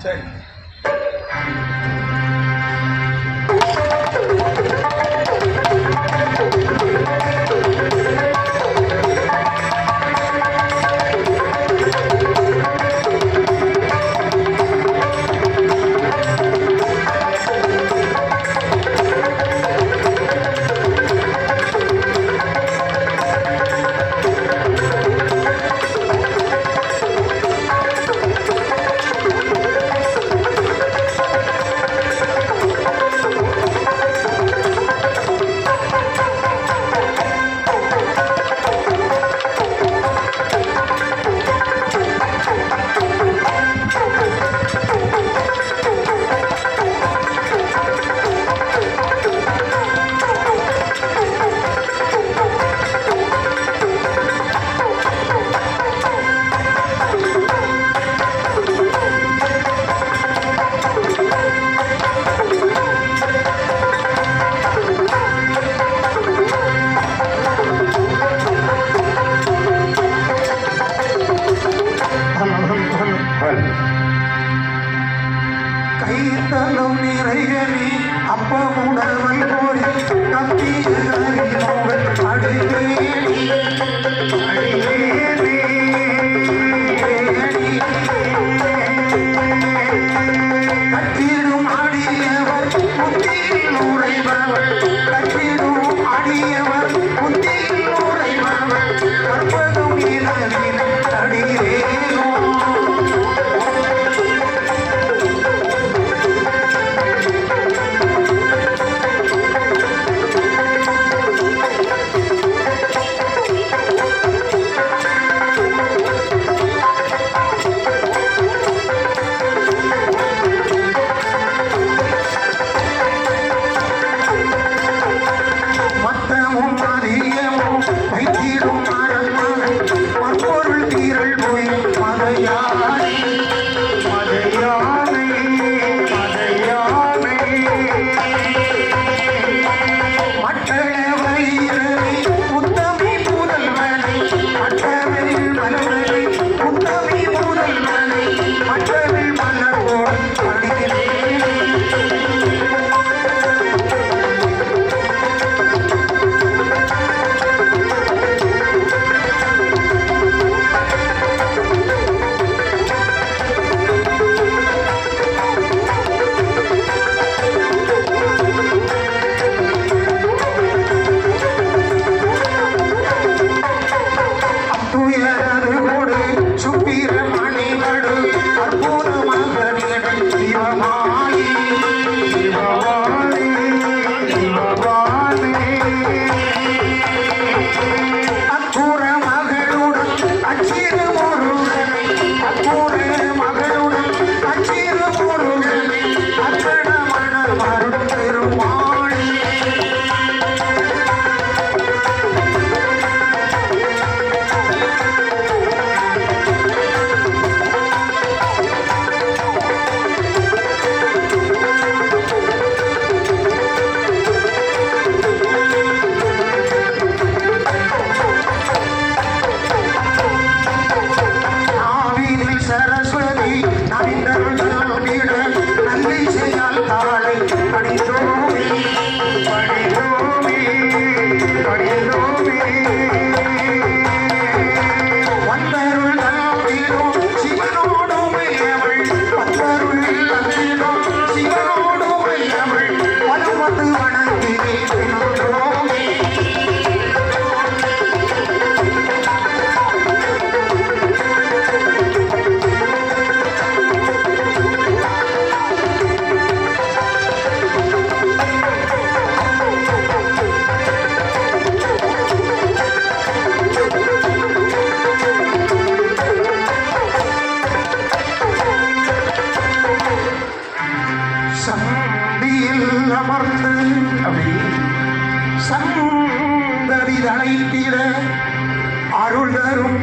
சரி. கைத்தலும் நிறைகனி அப்பமுடவல் போய் கட்டிடும் ஆடியவர் புத்தியில் உரைபவர் கட்டிடும் ஆடியவர் புத்தியில் உரைபவர் கற்பதும் இனவின் அடியேனோ சந்தரிதழைத்திட அருள் தரும்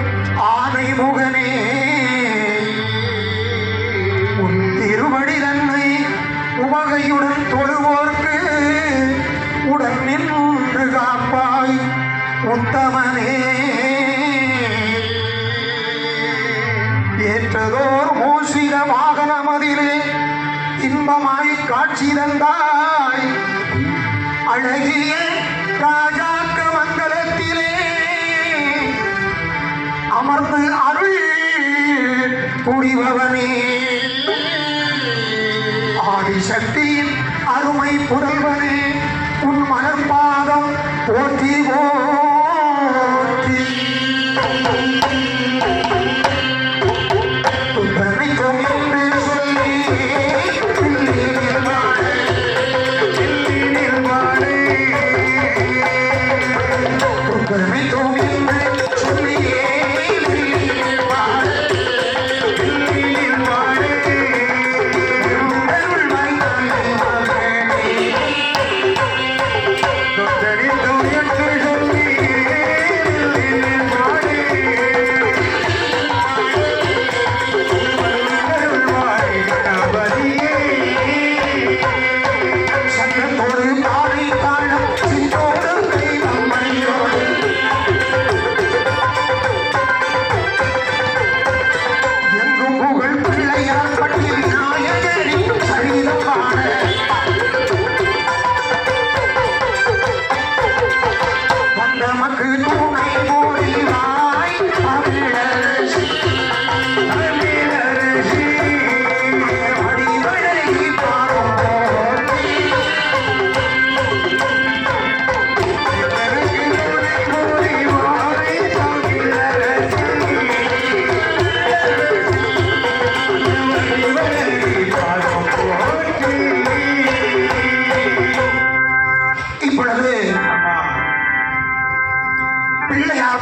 ஆனை முகனே உன் திருவடி தன்னை உவகையுடன் தொழுவோர்க்கு உடன் நின்று காப்பாய் உத்தமனே. ஏற்றதோர் மூசிகமா தெய்வமாய் காட்சி தந்தாய் அழகிய ராஜாக்க மங்கலத்திலே அமர்ந்து அருள் புரிபவனே ஆதிசக்தியின் அருமை புதல்வனே உன் மலர்பாதம் போற்றி போற்றி துன்பனைக்கும் என்று சொல்லி துன்பனைக்கும் என்று சொல்லியே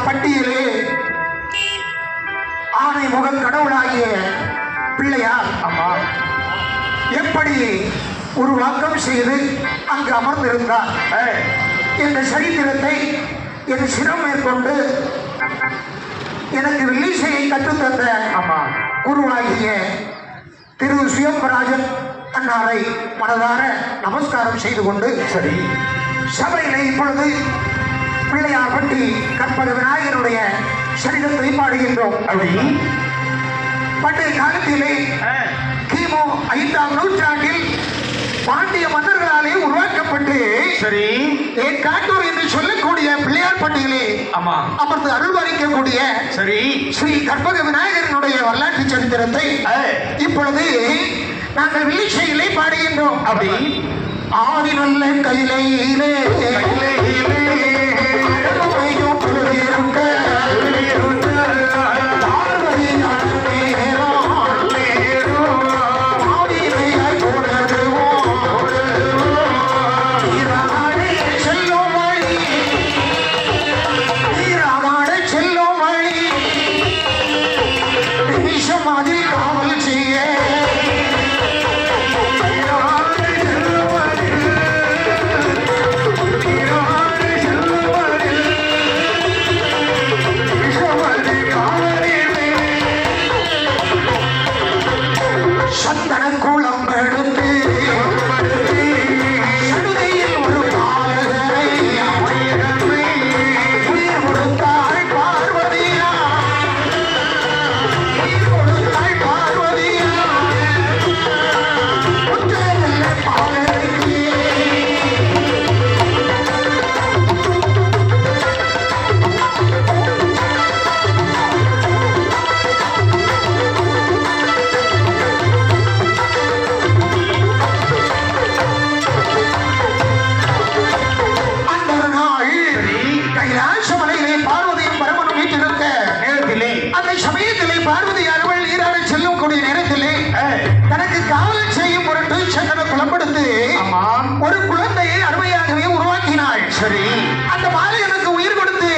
பட்டியலே ஆனை முகம் கடவுளாகிய பிள்ளையார் அம்மா எப்படி உருவாக்கம் செய்து அங்கு அமர்ந்திருந்தார் என்ற சரித்திரத்தை என் சிரம் மேற்கொண்டு எனக்கு வில்லிசையை கற்றுத்தந்த அம்மா குருவாகிய திரு சுயம்பராஜன் அன்னாரை மனதார நமஸ்காரம் செய்து கொண்டு சரி சபையிலே இப்பொழுது பிள்ளையார் பட்டி கற்பக விநாயகருடைய சரிதத்தை பாடுகின்றோம். பண்டைய காலத்திலே கிமு 5ஆம் நூற்றாண்டில் பாண்டிய மன்னர்களாலே உருவாக்கப்பட்டு சரி காட்டூர் என்று சொல்லக்கூடிய பிள்ளையார் பட்டியலே அமர்ந்து அருள்வாரிக்கக்கூடிய சரி ஸ்ரீ கற்பக விநாயகரினுடைய வரலாற்று சரித்திரத்தை இப்பொழுது நாங்கள் வில்லிசையிலே பாடுகின்றோம். அப்படி ஆதி நல்ல கையிலே ஒரு குழந்தையை அருமையாகவே உருவாக்கினாள். சரி அந்த பாலகனுக்கு உயிர் கொடுத்து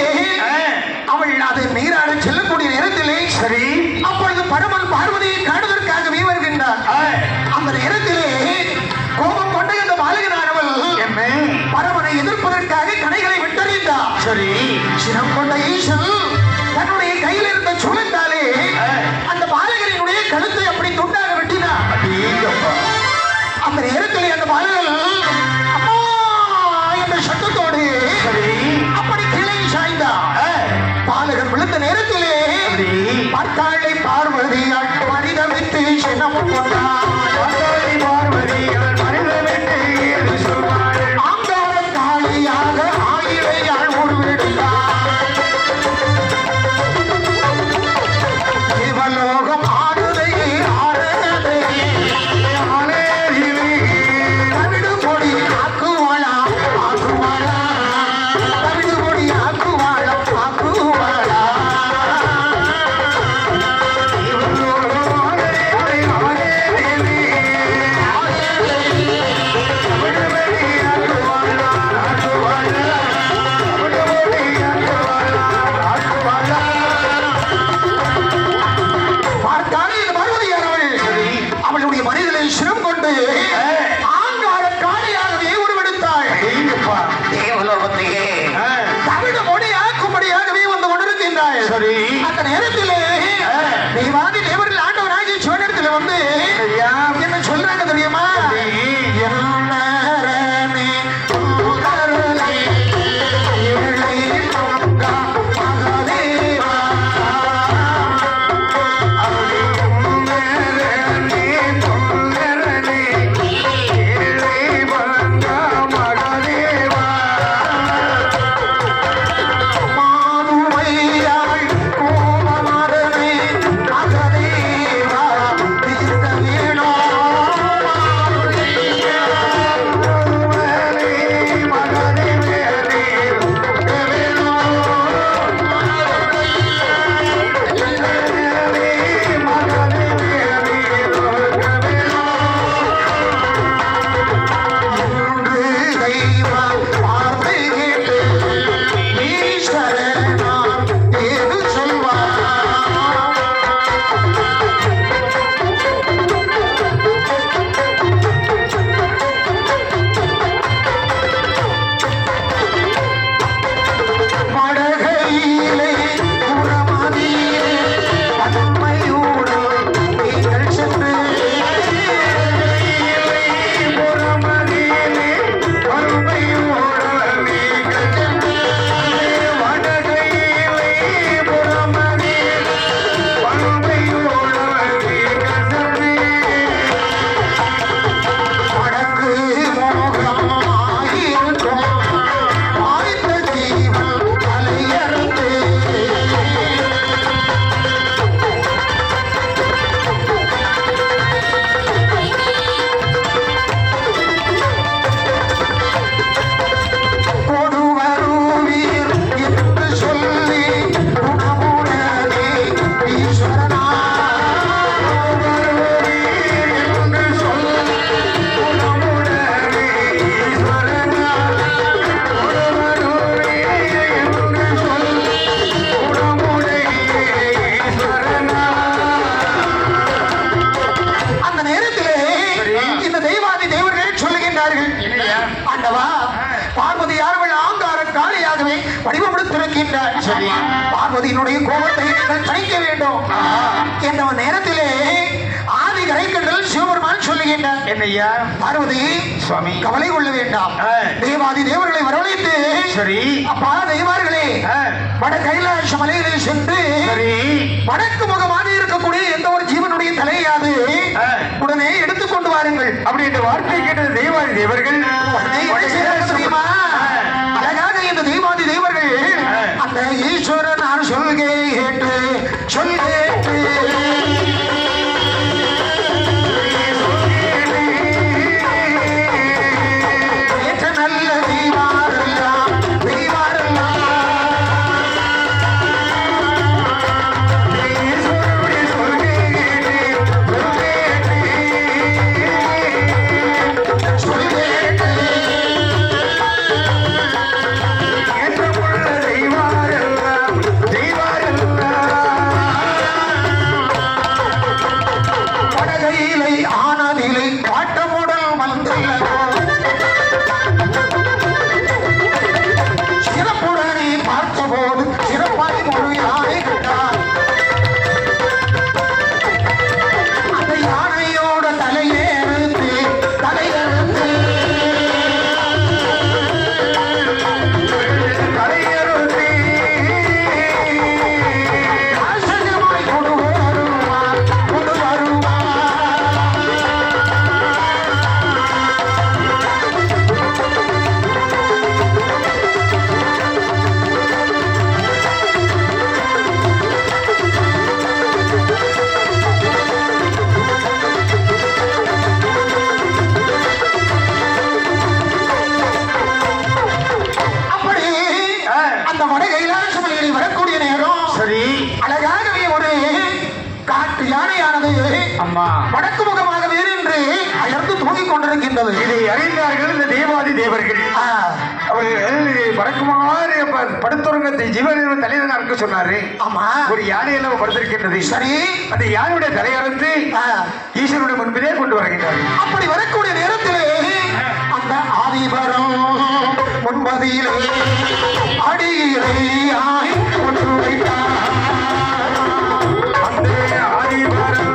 அவள் அது நீராட செல்லக்கூடிய நேரத்திலே சரி அப்பொழுது பரமன் பார்வதியை காணுவதற்காகவே வருகின்றார். அந்த நேரத்திலே கோபம் கொண்ட இந்த பாலகனானவள் பரமனை எதிர்ப்பதற்காக கடைகளை விட்டறிந்தார். சரி சினம் கொண்ட ஈசன் தன்னுடைய கையில் இருந்த சூழத்தாலே அந்த பாலகரினுடைய கழுத்தை அப்படி துண்டாக வெட்டினார். அந்த நேரத்தில் அந்த பாலகன் அம்மா என்ற சத்தத்தோடு அப்படி கீழே சாய்ந்தார். பாலகன் விழுந்த நேரத்திலே பார்த்தாளை பார்வதியால் மனிதமிட்டு சினம் கொண்டார். பார்வதி வந்து என்ன சொல்றாங்க தெரியுமா? என்னரனே உதரலே ஏழை பங்கா மகாதேவா மாதுமையாள் கோபமதனை மகாதேவா தீர்க்க வேணோ பார்வதியினுடைய கோபத்தை நீங்கள் தணிக்க வேண்டும் என்ற நேரத்திலே ஆதி கரைக்கடல் சிவபெருமான் சொல்லுகின்றார். என்னையா பார்வதி சுவாமி கவலை கொள்ள வேண்டாம், தேவாதி தேவர்களை வரவழைத்து சரி அப்பா தெய்வார்களே வட கைலாச மலையிலே சென்று வடக்கு முகமாக இருக்கக்கூடிய எந்த ஒரு ஜீவனுடைய தலையாது உடனே எடுத்துக்கொண்டு வாருங்கள் அப்படி என்ற வார்த்தை கேட்டது தேவாதி தேவர்கள். அழகாக இந்த தெய்வாதி தேவர்கள் அந்த ஈஸ்வரன் நான் சொல்கேட்டு சொல்கேட்டு நல்ல தெய்வாரெல்லாம் தெய்வாரெல்லாம் வடக்கு முகமாக வேறென்று அயர்ந்து தூங்கிக் கொண்டிருக்கின்றது. இதை அறிந்தார்கள் இந்த தேவாதி தேவர்கள். அவர்கள் வடக்கு முகமாக படுத்துறங்கத்தை ஜீவன தலைவர் அறுக்க சொன்னாரு. ஆமா, ஒரு யானையில படுத்திருக்கின்றது. சரி, அந்த யானையுடைய தலையறுத்து ஈஸ்வரனுடைய முன்பிலே கொண்டு வருகின்றார்கள். அப்படி வரக்கூடிய நேரத்திலே அந்த ஆதிபரம் முன்பதியிலே அடியிலே கொண்டு வைத்தார். அந்த ஆதிபரம்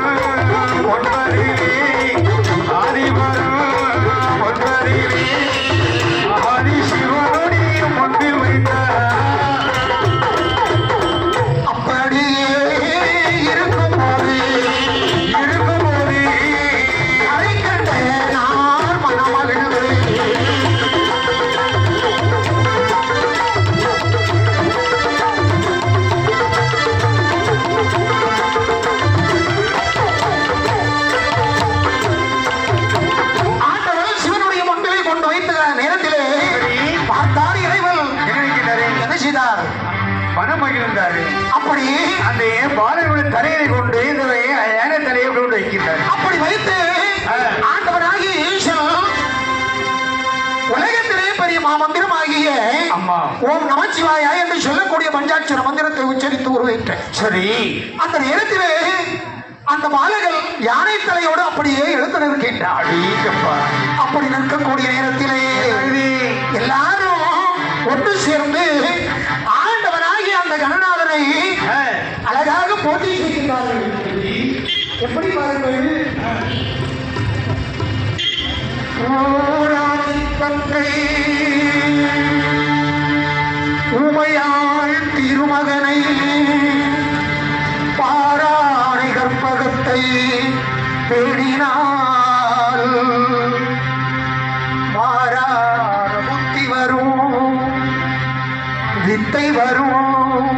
அந்த பாலனுடைய தலையை கொண்டு இந்த யானை தலையை கொண்டு வைக்கின்றார். அப்படி வைத்து ஆண்டவனாகிய ஈசன் உலகத்திலே பெரிய மாமந்திரமாகிய ஓம் நமச்சிவாயா என்று சொல்லக்கூடிய பஞ்சாட்சர மந்திரத்தை உச்சரித்து உருவேற்றேன். சரி, அந்த நேரத்திலே அந்த பாலகன் யானை தலையோடு அப்படியே எழுத்து நிற்கின்றார். அப்படி நிற்கக்கூடிய நேரத்திலே எல்லாரும் ஒன்று சேர்ந்து ஆண்டவனாகிய அந்த கணநாதனை அழகாக போட்டி செய்கின்றார்கள். எப்படி பாருங்கள், தந்தை உமையாள் திருமகனை பாராணை கற்பகத்தை தேடினால் மாறான புத்தி வரும், வித்தை வரும்,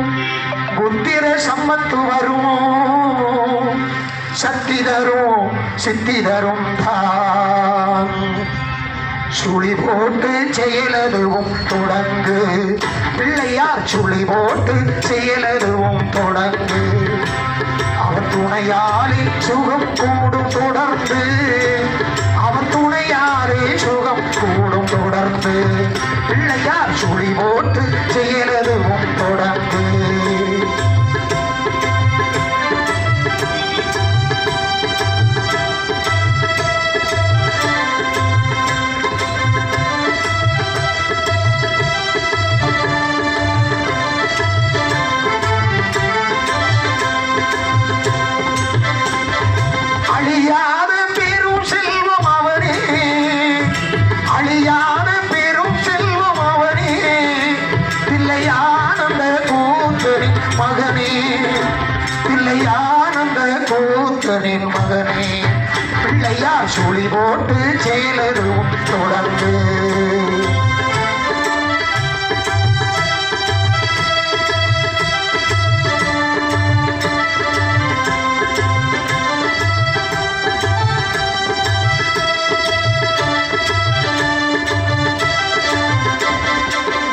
புத்திர சம்மத்து வரும், சக்தி தரும், சித்தி தரும் தான். சுழி போட்டு செயலதுவும் தொடங்கு பிள்ளையார், சுழி போட்டு செயலதுவும் தொடங்கு. அவன் துணையாலே சுகம் கூடும் தொடர்ந்து, அவன் துணையாலே சுகம் கூடும் தொடர்ந்து. பிள்ளையார் சுழி போட்டு செயலதுவும் தொடங்கு. அழியாத பெரும் செல்வம் அவனே, அழியாத பெரும் செல்வம் அவனே, பிள்ளையானந்த கூத்தனின் மகனே, பிள்ளையானந்த கூத்தனின் மகனே. பிள்ளையார் சுழி போட்டு செயலரும் தொடர்ந்து.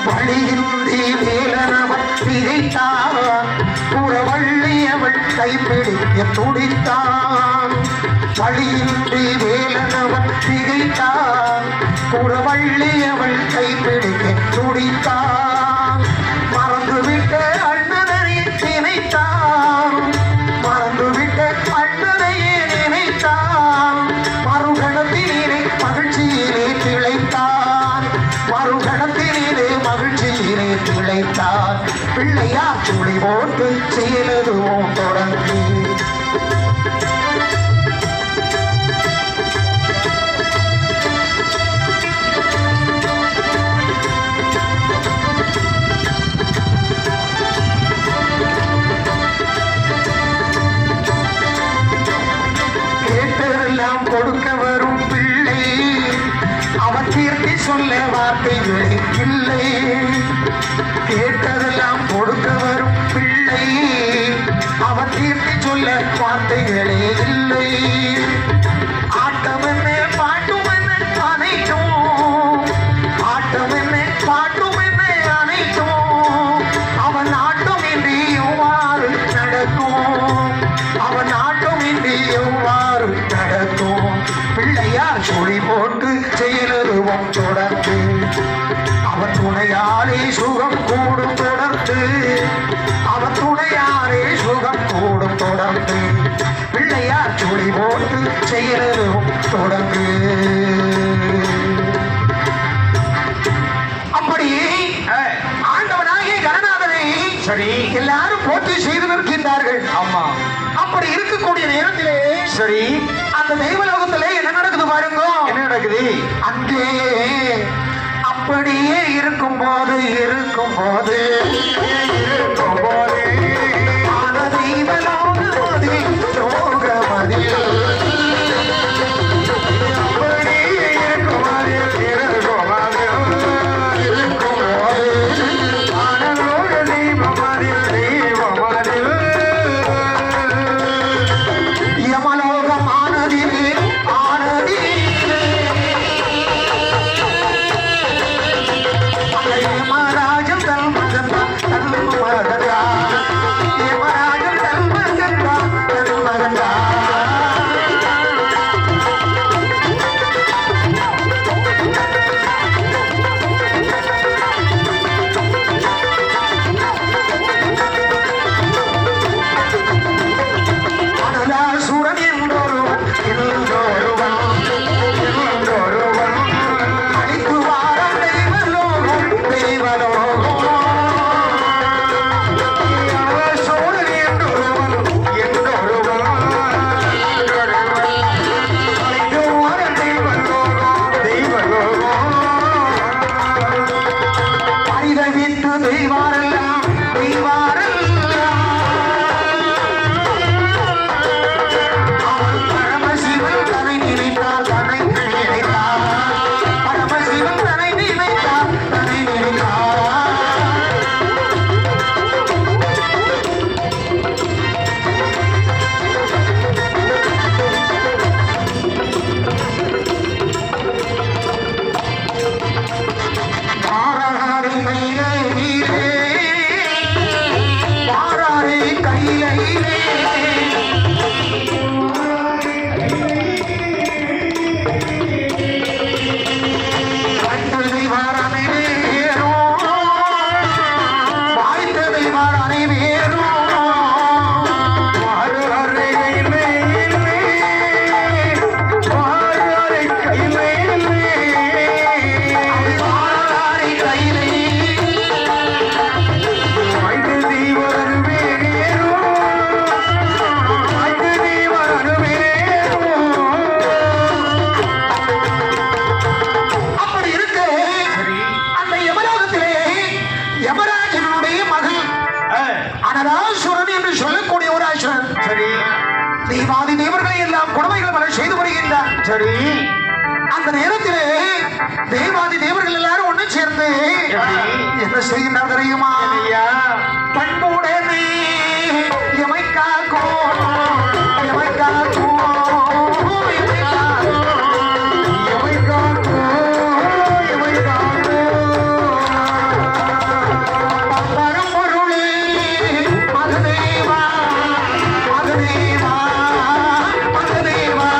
வழியின்றி வேலனவன் திகைத்தான், புறவள்ளியவள் கைப்பிடிக்க துடித்தான். வழியின்றி வேலனவன் திகைத்தான், புறவள்ளியவள் கைப்பிடிக்க துடித்தான். மறந்துவிட்ட அண்ணனையே நினைத்தான், மறந்துவிட்ட அண்ணனையே நினைத்தான். மறுகணத்திலே மகிழ்ச்சியிலே திளைத்தான், மறுகணத்திலே மகிழ்ச்சியிலே திளைத்தான். பிள்ளையார் சுழி போட்டு செயலதுவும் தொடர்ந்து. கேட்டதெல்லாம் கொடுக்க வரும் பிள்ளை, அவன் தீர்த்தி சொல்ல வார்த்தைகளே இல்லை. கேட்டதெல்லாம் கொடுக்க வரும் பிள்ளை, அவன் தீர்த்தி சொல்ல வார்த்தைகளே இல்லை. ஆட்டம் என்ன பாட்டும் என்ன அனைத்தும், ஆட்டம் என்ன பாட்டும் என்ன அனைத்தும். அவன் ஆட்டம் இன்றி எவ்வாறு நடக்கும், அவன் ஆட்டம் இன்றி எவ்வாறு நடக்கும். பிள்ளையார் சுழி போட்டு செயலருவம் தொடர்ந்து. அவன் துணையாலே சுகம் கூடும் தொடர்ந்து, அவன் துணையாலே சுகம் கூடும் தொடர்ந்து. பிள்ளையார் சுழி போட்டு செயலருவம் தொடர்ந்து. அப்படி ஆண்டவனாகிய கணநாதனை சரி எல்லாரும் போற்றி செய்து நிற்கின்றார்கள். ஆமா, அப்படி இருக்கக்கூடிய நேரத்திலே சரி அந்த தெய்வலோகத்திலே என்ன நடக்குது பாருங்க. என்ன நடக்குது? அங்கே அப்படியே இருக்கும் போது யமராஜன் சரி. அந்த நேரத்திலே தேவாதி தேவர்கள் எல்லாரும் ஒண்ணு சேர்ந்து என்ன செய்கின்றார் தெரியுமா? பண்புடனே எமை காக்கும், எமை காக்கும், எமை காக்கும், எமை காக்கும், எமை காக்கும். பரம்பொருளே மகதேவா, மகதேவா, மகதேவா.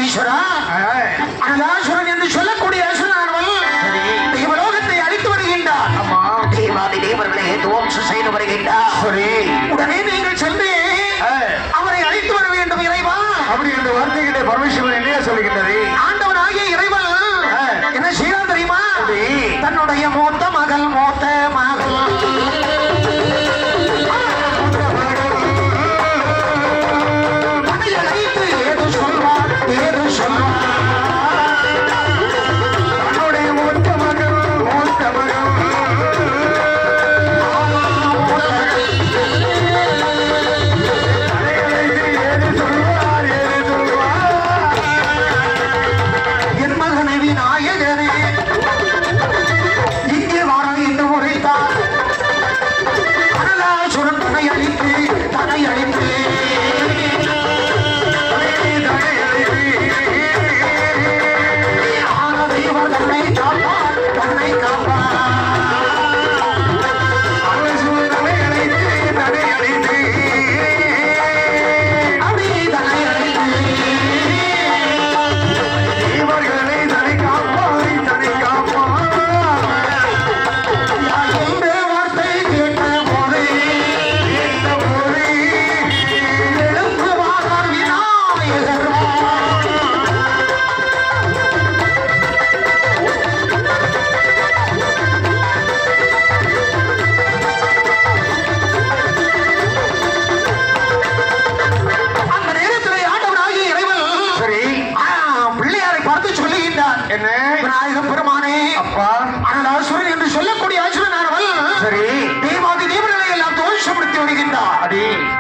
ஈஸ்வரா, அனலாசுரன் என்று சொல்லக்கூடிய அசுரனானவன் தேவலோகத்தை அழித்து வருகின்றார். தேவாதி தேவர்களை துவம்சம் செய்து வருகின்றார். உடனே நீங்கள் சென்று அவரை அழைத்து வர வேண்டும் இறைவா. அப்படி என்ற வார்த்தைகளை பரமேஸ்வரன் என்ன சொல்லுகின்றது? ஆண்டவனாகிய இறைவன் என்ன செய்யலாம் தெரியுமா? தன்னுடைய மூத்த மகள், மூத்த மகள்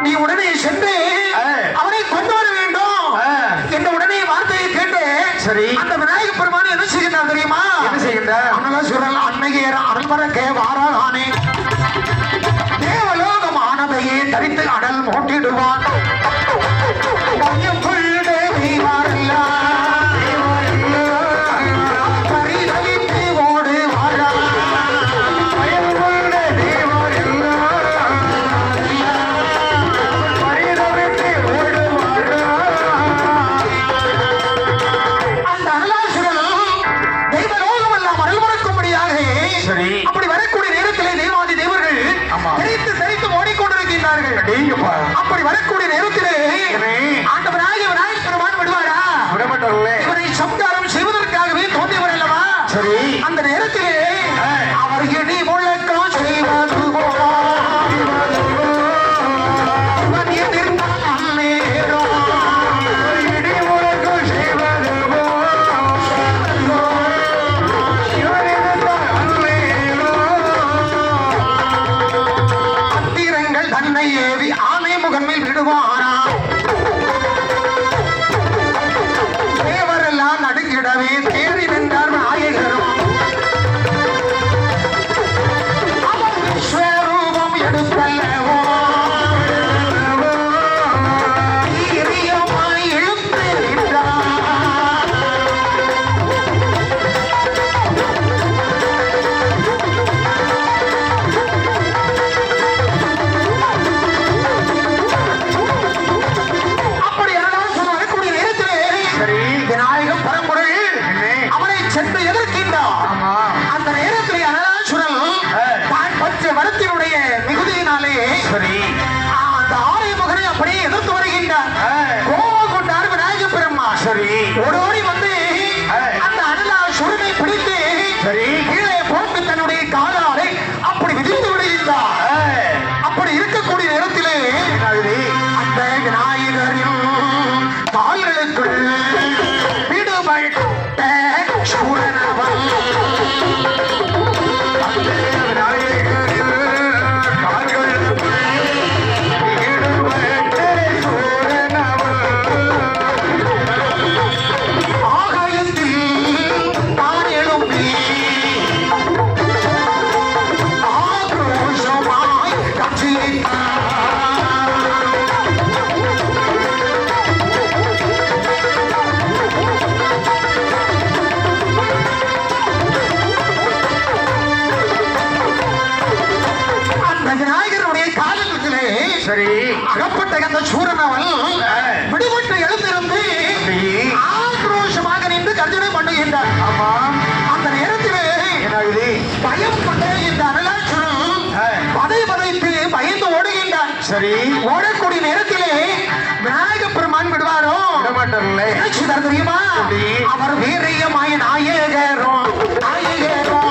நீ உடனே சென்று அவரை கொண்டு வர வேண்டும் என்ற உடனே வார்த்தையை கேட்டு அந்த விநாயக பெருமான் என்ன செய்கின்றார் தெரியுமா? என்ன செய்கின்றார்? அனலாசுரன் அன்னையர் அருள்மரக்கே வாரானே தேவலோகம் ஆனதையே தரித்து அடல் மோட்டிடுவான். அப்படி வரக்கூடிய நேரத்திலே தேவாதி தேவர்கள் தெரித்து ஓடிக்கொண்டிருக்கின்றார்கள். அப்படி வரக்கூடிய நேரத்திலே ஆண்டவராகிய விநாயகர் பெருமான் விடுவாரா? இவரை சம்காரம் செய்வதற்காகவே தோன்றியவர் அல்லவா? அந்த நேரத்திலே அவர் இடி முழக்கம் செய்வது இடி முழக்கம் செய்வது ஏறி நின்றார் நாயகரும் அவர் விஸ்வரூபம் எடுத்தல்லவோ தைரியமாய் இழுத்து நின்றார். அப்படி அருளாசனம் வரக்கூடிய நேரத்திலே சரி விநாயகப் பரம்பொருள் அவனை சென்று எதிர்க்கின்றார். ஆமா அந்த நேரத்திலே அனலாசுரன் தான் பற்ற வரத்தினுடைய மிகுதியினாலே சரி அந்த ஆலய மகனை அப்படியே எதிர்த்து வருகின்றார். கோபம் கொண்டார் விநாயக பெருமாள். சரி ஓடோடி வந்து அந்த அனலாசுரனை பிடித்து சரி கீழே போட்டு தன்னுடைய காலாலை அப்படி விதித்து விடுகின்றார். அப்படி இருக்கக்கூடிய நேரத்திலே என்னாகுது அந்த விநாயகரின் கால்களுக்குள் விடுபட்ட சூரனவன் ஆகாயத்தில் தான் எழும்பி ஆக்ரோஷமாய் காட்சியளித்தார். அந்த விநாயகருடைய காலத்திலே சரி அகப்பட்ட அந்த சூரனவன் விடுபட்டு எழுந்திருந்து ஆக்ரோஷமாக நின்று கர்ஜனை பண்ணுகின்றார். ஆமா அந்த நேரத்திலே என்னாகுது பயம் கொண்ட இந்த அனலாசுரன் பதை பதைத்து பயந்து ஓடுகின்றான். சரி ஓடக்கூடிய நேரத்திலே விநாயக பெருமான் விடுவாரோ விடமாட்டல நினைச்சுதான் தெரியுமா? எப்படி? அவர் வீரியமாய நாயகரும் நாயகரும்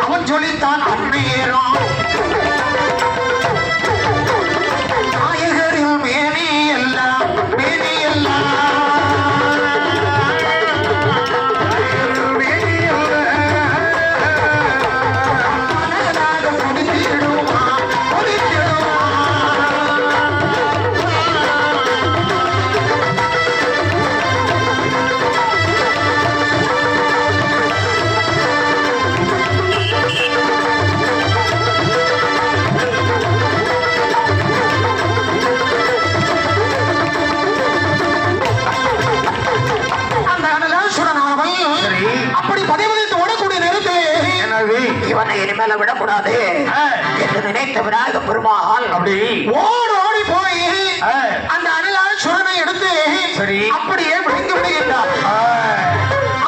அவன் சொல்லித்தான் அந்நேரம் நாயகரில் மேனி எல்லாம் மேனி எல்லாம் முடித்திடுமா அந்த அனலாசுரனானவன் சரி அப்படி பதிவதித்து ஓடக்கூடிய நேரத்திலே என்னது இவனை இனிமேல விடக்கூடாது என்று நினைத்த விநாயக பெருமாள் அப்படி ஓடி போய் அந்த அனலாசுரனை எடுத்து சரி அப்படியே விழுங்கி விடுகின்றார்.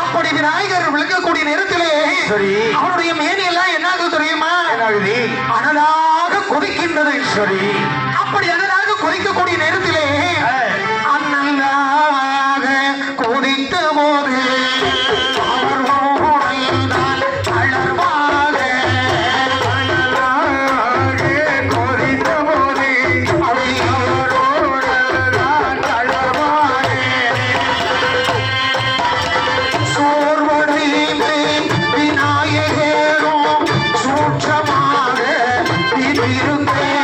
அப்படி விநாயகர் விழுங்கக்கூடிய நேரத்திலே சரி அவனுடைய மேனி எல்லாம் என்னாக தெரியுமா? என்னாகுது அனலாக கொதிக்கின்றது. சரி அப்படி அனலாக கொதிக்கக்கூடிய நேரத்திலே அனலாக கொதித்த போது அவர் ஓடைதான் தளர்வாக கொதித்த போது சோர்வடைந்து விநாயகரும் சூட்சமாக இருந்தேன்.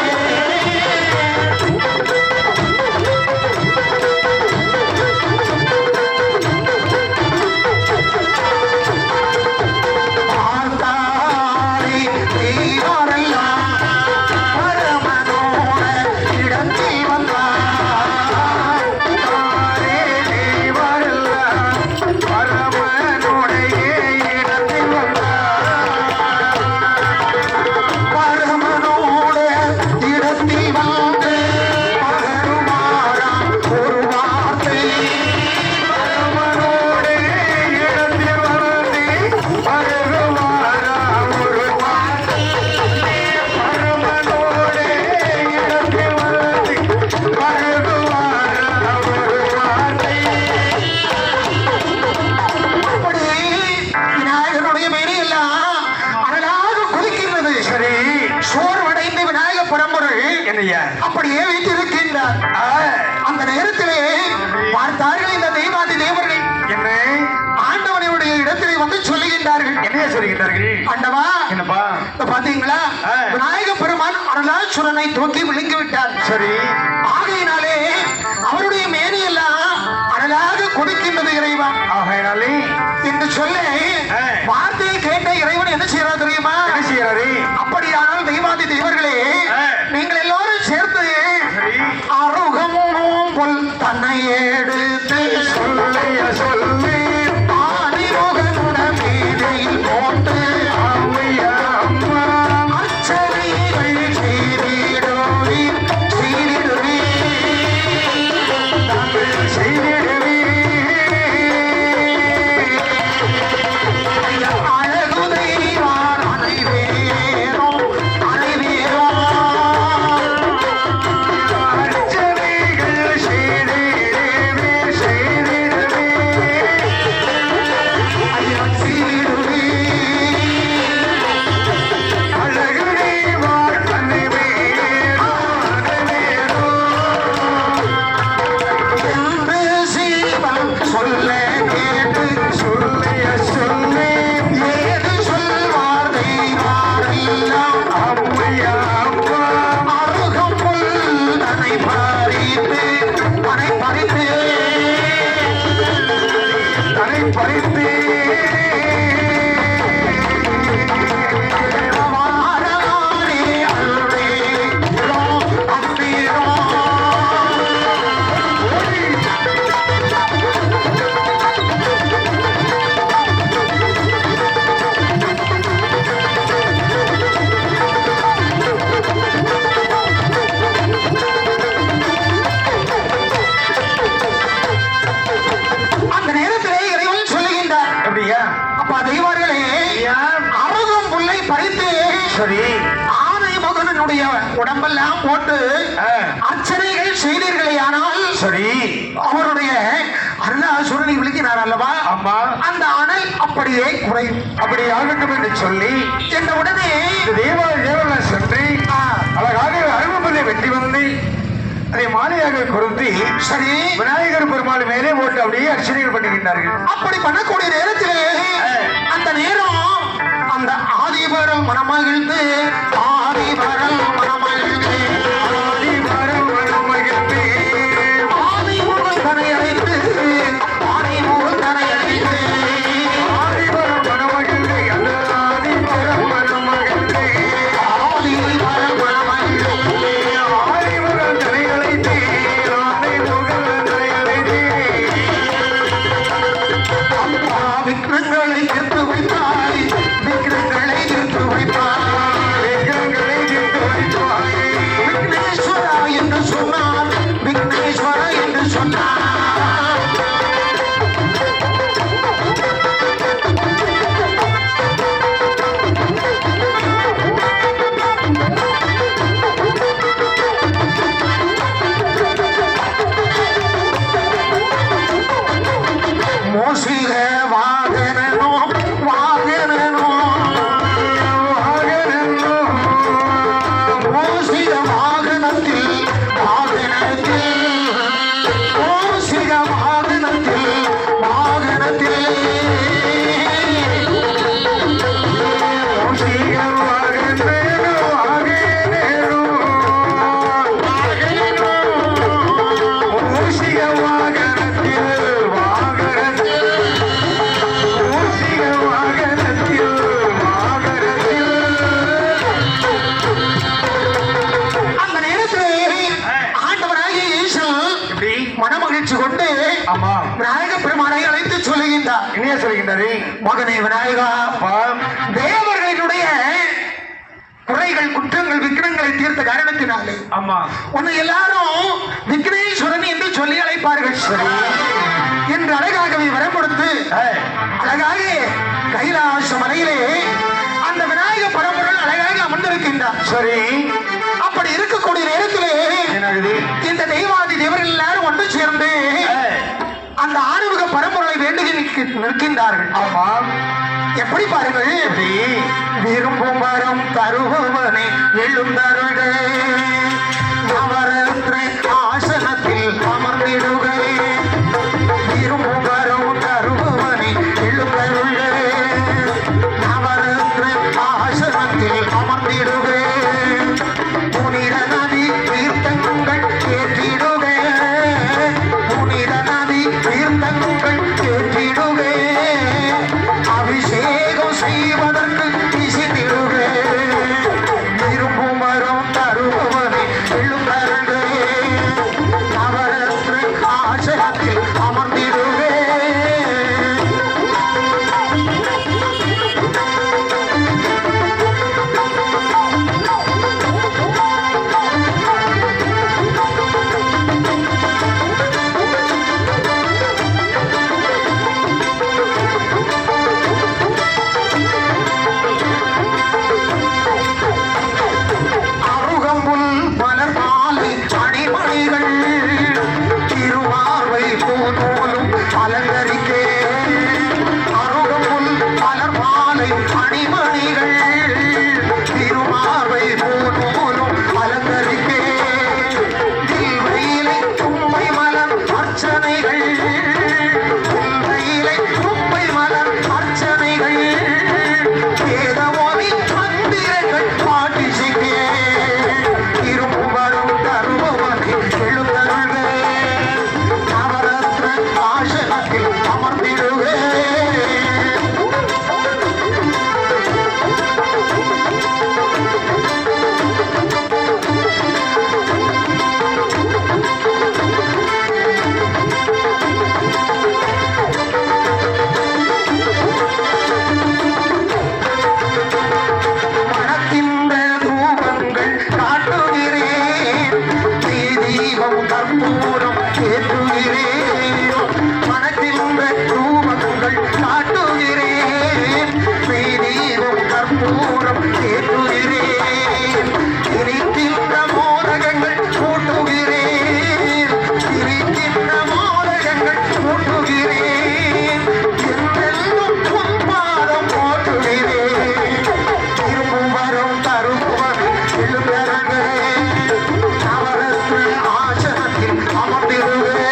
ஐயா அப்படியே வீட்டிருக்கின்றார். அந்த நேரத்திலே பார்த்தார்கள் இந்த தெய்வாதி தேவர்கள் என்ன ஆண்டவனுடைய இடத்திலே வந்து சொல்லுகின்றார்கள். என்ன சொல்லுகின்றார்கள்? ஆண்டவா, என்னப்பா? இப்ப பாத்தீங்களா, விநாயக பெருமான் அருளாசுரனை தூக்கி விழுங்கி விட்டார். சரி, ஆகையினாலே அவருடைய மேனியெல்லாம் அனலாக கொடுக்கின்றது இறைவா. ஆகையினாலே என்று சொல்ல வார்த்தையை கேட்ட இறைவன் என்ன செய்யறார் தெரியுமா? என்ன செய்யறாரு? அப்படியானால் தெய்வாதி தேவர்களே, நீங்கள் எல்லாரும் சேர்த்து அருகம் பொல் தன்னை எடுத்து சொல்லைய சொல்லி ஆதிமுகனுட மேடையில் போட்டு அம்மையா அம்மா அச்சரிகள் செய்திடுவி செய்திடுவி செய்திடுவி அழகுதைவார் அனைவேரும் அனைவேரும் அச்சனைகள் செய்திடுவி செய்திடுவி செய்திடுவி அழகுடை வாழ்த்தனை என்று சீவன் சொல்ல கேட்டு சொல்லைய சொல்லி ஏது சொல்வார் தெய்வாரெல்லாம் அம்மையா அம்மா அருகம் புல் தன்னை பறித்து தன்னை பறித்து தலை பறித்து வாரானே அல்வேரும் அன்பீரும் அந்த நேரத்திலே இறைவன் சொல்லுகின்றார். அப்படியா? அப்பா தெய்வார்களே, ஐயா, அருகம் புல்லை பறித்து சரி, ஆனை மகனுடைய உடம்பெல்லாம் போட்டு அர்ச்சனைகள் செய்தீர்களே, ஆனால் சரி, அவருடைய அருளாசுரனை விழுங்கினார் அல்லவா? அம்மா அந்த அனல் அப்படியே குறையும். அப்படி ஆகட்டும் என்று சொல்லி என்ற உடனே இந்த தேவனை சென்று அழகாக அருள்மலை வெட்டி வந்து அதை மாலையாக பொருத்தி சரி, விநாயகர் பெருமாள் மேலே போட்டு அப்படியே அர்ச்சனைகள் பண்ணுகின்றார்கள். அப்படி பண்ணக்கூடிய நேரத்திலே அந்த நேரம் அந்த ஆதிபரம் மனமகிழ்ந்து ஆதிபரம் மனமகிழ்ந்து ஆதிவாரம் மனமகிழ்ந்து ஆதிமுகன் தனை அழைத்து ஆதிமுகன் தனை அழைத்து ஆதிவாரம் மனமகிழ்ந்து அந்த ஆதிவாரம் மனமகிழ்ந்து ஆதிபரம் மனமகிழ்ந்து ஆதிவாரம் தலை அழைத்து ஆதிமுகன் தலை அழைத்து அப்பா விக்னங்களை தீர்த்து வைத்தாய், விக்னங்களை தீர்த்து வைத்தாய், விக்ரங்களை தீர்த்து வைத்தாய். விக்னேஸ்வரா என்று சொன்னார், விக்னேஸ்வரா என்று சொன்னார். மோசிக வாகனனோ வாகனனோ மோசிக வாகனத்தில் வாகனத்தில் மோசிக வாகனத்தில் வாகனத்தில் அந்த நேரத்தில் ஆண்டவராகிய ஈசன் மனமகிழ்ச்சி கொண்டு ஆமா, விநாயக பெருமானை அழைத்து சொல்லுகின்றார். இனிய சொல்கின்றாரு. மகனே விநாயகா, அப்பா, தேவர்களுடைய குறைகள் குற்றங்கள் விக்னங்களை தீர்த்த காரணத்தினாலே ஆமா, உன்னை எல்லாரும் விக்னேஸ்வரன் என்று சொல்லி அழைப்பார்கள். சரி என்று அழகாகவே வரம் கொடுத்து அழகாக கைலாச மலையிலே அந்த விநாயக பரம்பொருள் அழகாக அமர்ந்திருக்கின்றார். சரி, அப்படி இருக்கக்கூடிய நேரத்திலே என்னது? இந்த தெய்வாதி தேவர்கள் எல்லாரும் ஒன்று சேர்ந்து அந்த ஆறுமுக பரம்பொருளை வேண்டி நிற்கின்றார்கள். ஆமா, எப்படி பாருங்கள், விரும்பும் வரம் தருபவனை எழுந்தருள்கள் நவரத்ன ஆசனத்தில் அமர்ந்திடுகே விரும்பும் வரும் தருபவனை எழுந்தருளே நவரத்ன ஆசனத்தில் அமர்ந்திடுகே புனித நதி தீர்த்தங்கள் ஏற்றிடுகே புனித நதி தீர்த்தங்கள் ஏற்றிடுகே அபிஷேகம் செய்வதற்கு இசைத்திடுகே விரும்பும் வரும் தருபவனை எழுந்தருளே நவரத்ன ஆசனத்தில் அமர்ந்திடுகே அருகம்புல் மலர் மாலை அணிமணிகள் திருமார்வை பூநூலும் அலங்கரிக்கே அருகம்புல் மலர் மாலை அணிமணிகள் திருமார்வை பூநூலும் அலங்கரிக்கே தில்வையிலை தும்பை மலர் அர்ச்சனைகள் தில்வையிலை தும்பை மலர் அர்ச்சனைகள் வேதமொழி மந்திரங்கள் பாட்டிசிக்கே இரும்பும் வரும் தருபவனை எழுந்தருள்வே நவரத்ன ஆசனத்தில் அமர்ந்திடுவே மணக்கின்ற தூபங்கள் காட்டுகிறேன் தீ தீபம் கற்பூரம் ஏற்றுகிறேன் மணக்கின்ற தூபங்கள் காட்டுகிறேன் தீ தீபம் கற்பூரம் ஏற்றுகிறேன் இருக்கின்ற மோதகங்கள் கூட்டுகிறேன் இருக்கின்ற மோதகங்கள் கூட்டுகிறேன் என்றெல்லாம் உன் பாதம் போற்றுகிறேன் திரும்பும் வரும் தருபவனை எழுந்தருளே நவரத்ன ஆசனத்தில் அமர்ந்திடுவே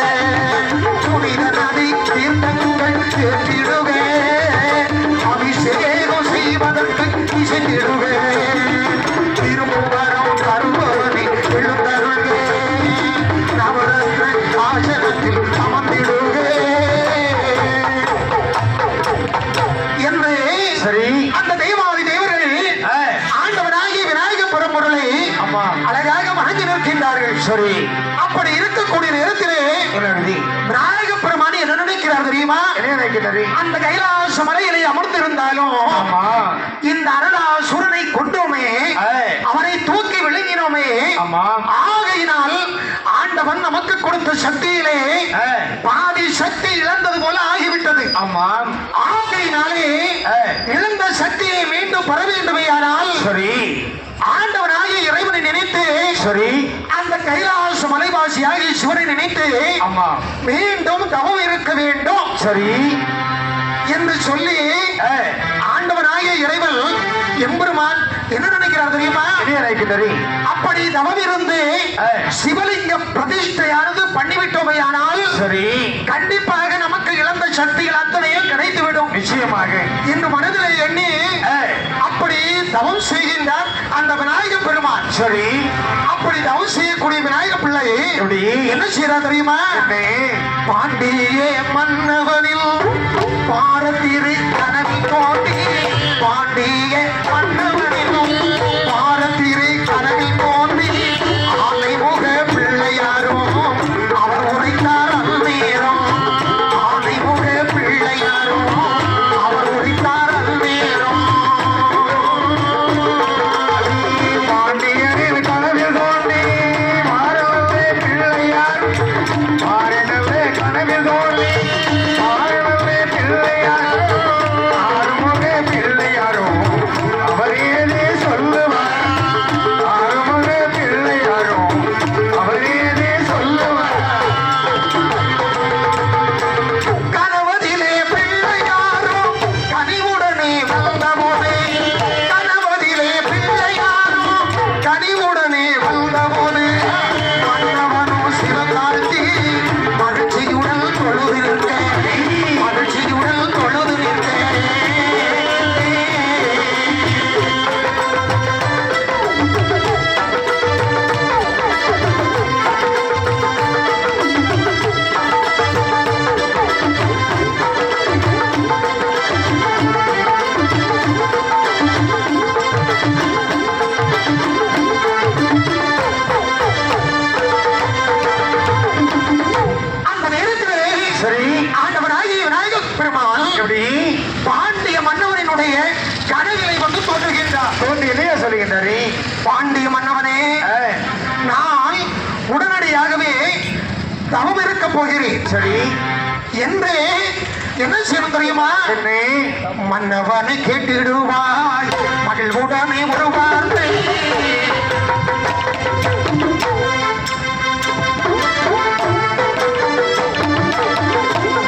புனித நதி தீர்த்தங்கள் ஏற்றிடுவே அபிஷேகம் செய்வதற்கு இசைத்திடுவே திரும்பும் வரும் தருபவனை எழுந்தருளே நவரத்ன ஆசனத்தில் அமர்ந்திடுவே என்று சரி அந்த தெய்வாதி தேவர்கள் ஆண்டவனாகிய விநாயக பரம்பொருளை ஆமா அழகாக வணங்கி நிற்கின்றார்கள் சரி அப்படி இருக்கக்கூடிய நேரத்திலே என்ன விதி விநாயக பெருமான் என்ன நினைக்கிறார் தெரியுமா என்ன நினைக்கிறது அந்த கைலாச மலையிலே அமர்ந்திருந்தாலும் ஆமா இந்த அருளாசுரனை கொண்டோமே அவனை தூக்கி விழுங்கினோமே ஆமா ஆகையினால் ஆண்டவன் நமக்கு கொடுத்த சக்தியிலே பாதி சக்தி இழந்தது போல ஆகிவிட்டது ஆமா ஆகையினாலே இழந்த சக்தியை மீண்டும் பெற வேண்டுமையானால் சரி ஆண்டவனாகிய இறைவனை நினைத்து சரி அந்த கைலாச மலைவாசியாகிய சிவனை நினைத்து ஆமா மீண்டும் தவம் இருக்க வேண்டும் சரி என்று சொல்லி ஆண்டவனாகிய இறைவன் எம்பெருமான் என்ன நினைக்கிறார் தெரியுமா என்ன நினைக்கிறது அப்படி தவம் இருந்து சிவலிங்க பிரதிஷ்டையானது பண்ணிவிட்டோமையானால் சரி கண்டிப்பாக நமக்கு இழந்த சக்திகள் அத்தனையும் கிடைத்துவிடும் நிச்சயமாக என்று மனதிலே எண்ணி அப்படி தவம் செய்கின்றார் அந்த விநாயக பெருமான் சரி அப்படி தவம் செய்யக்கூடிய விநாயக பிள்ளை எப்படி என்ன செய்யறா தெரியுமா பாண்டிய மன்னவனில் பாரதிரை கனவில் தோண்டி பாண்டிய மன்னவனிலும் பாரதிரை கனவில் தோண்டி ஆனைமுக பிள்ளையாரும் அவர் உரைத்தார் அந்நேரம் ஆனைமுக பிள்ளையாரும் அவர் உரைத்தார் அந்நேரம் பாண்டியரில் கனவில் தோண்டி மாறவே பிள்ளையார் மாறவே கனவில் தோண்டி மாறவே பிள்ளையார் ஆறுமுக பிள்ளையாரோ பெருமாள் எப்படி பாண்டிய மன்னவரினுடைய கனவிலை வந்து தோன்றுகின்றார். தோன்றி என்னையா சொல்லுகின்றாரு? பாண்டிய மன்னவனே, நான் உடனடியாகவே தவம் இருக்க போகிறேன். சரி என்று என்ன செய்யணும் தெரியுமா? என்ன மன்னவனை கேட்டிடுவாய் மகிழ்வுடனே ஒரு வார்த்தை.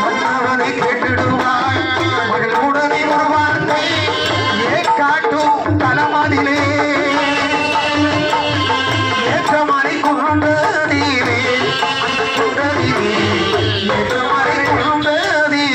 மன்னவனை கேட்டிடுவாய் மகிழ்வுடனே ஒரு வார்த்தை. ஏற்காட்டும் தலமதிலே ஏற்றமறை கொண்டதிலே அந்த கொண்டதிலே ஏற்றமறை கொண்டதிலே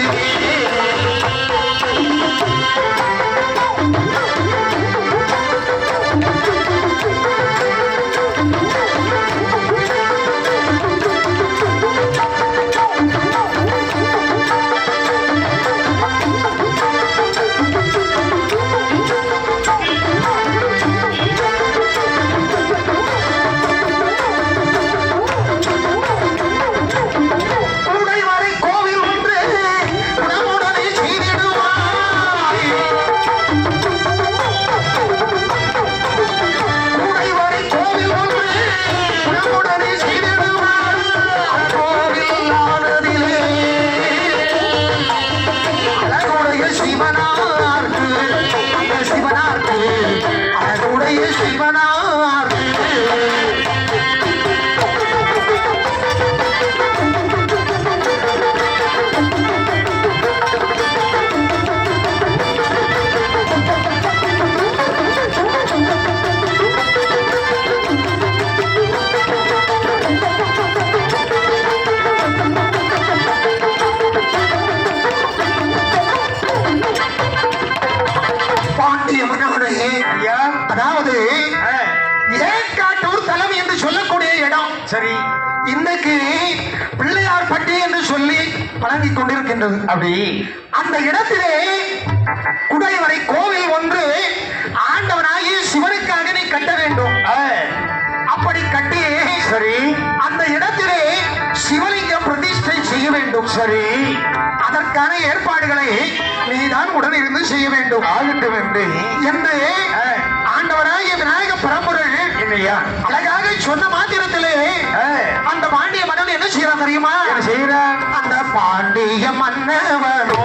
உடைவரை கோவில் ஒன்று உடனுடனே செய்திடுவாய். உடைவரை கோவில் ஒன்று உடனுடனே செய்திடுவாய். கோவில் ஆனதிலே அழகுடைய சிவனார்க்கு அந்த சிவனார்க்கு அழகுடைய சிவனார்க்கு பாண்டிய மன்னவனே, ஐயா அதாவது ஏற்காட்டூர் தலம் என்று சொல்லக்கூடிய இடம் சரி இன்னைக்கு பிள்ளையார் பட்டி என்று சொல்லி வழங்கிக் கொண்டிருக்கின்றது. அப்படி அந்த இடத்திலே குடைவரை கோவில் ஒன்று ஆண்டவனாகி சிவனுக்காக நீ கட்ட வேண்டும். அப்படி கட்டி சரி அந்த இடத்திலே சிவலிங்கம் பிரதிஷ்டை செய்ய வேண்டும். சரி அதற்கான ஏற்பாடுகளை நீதான் உடனிருந்து செய்ய வேண்டும். ஆகட்டும் என்று ஆண்டவராகிய விநாயக பரம்பொருள் என்னையா அழகாக சொன்ன மாத்திரத்திலே அந்த பாண்டிய மன்னன் என்ன செய்யறான் தெரியுமா? என்ன செய்யறான்? அந்த பாண்டிய மன்னவனோ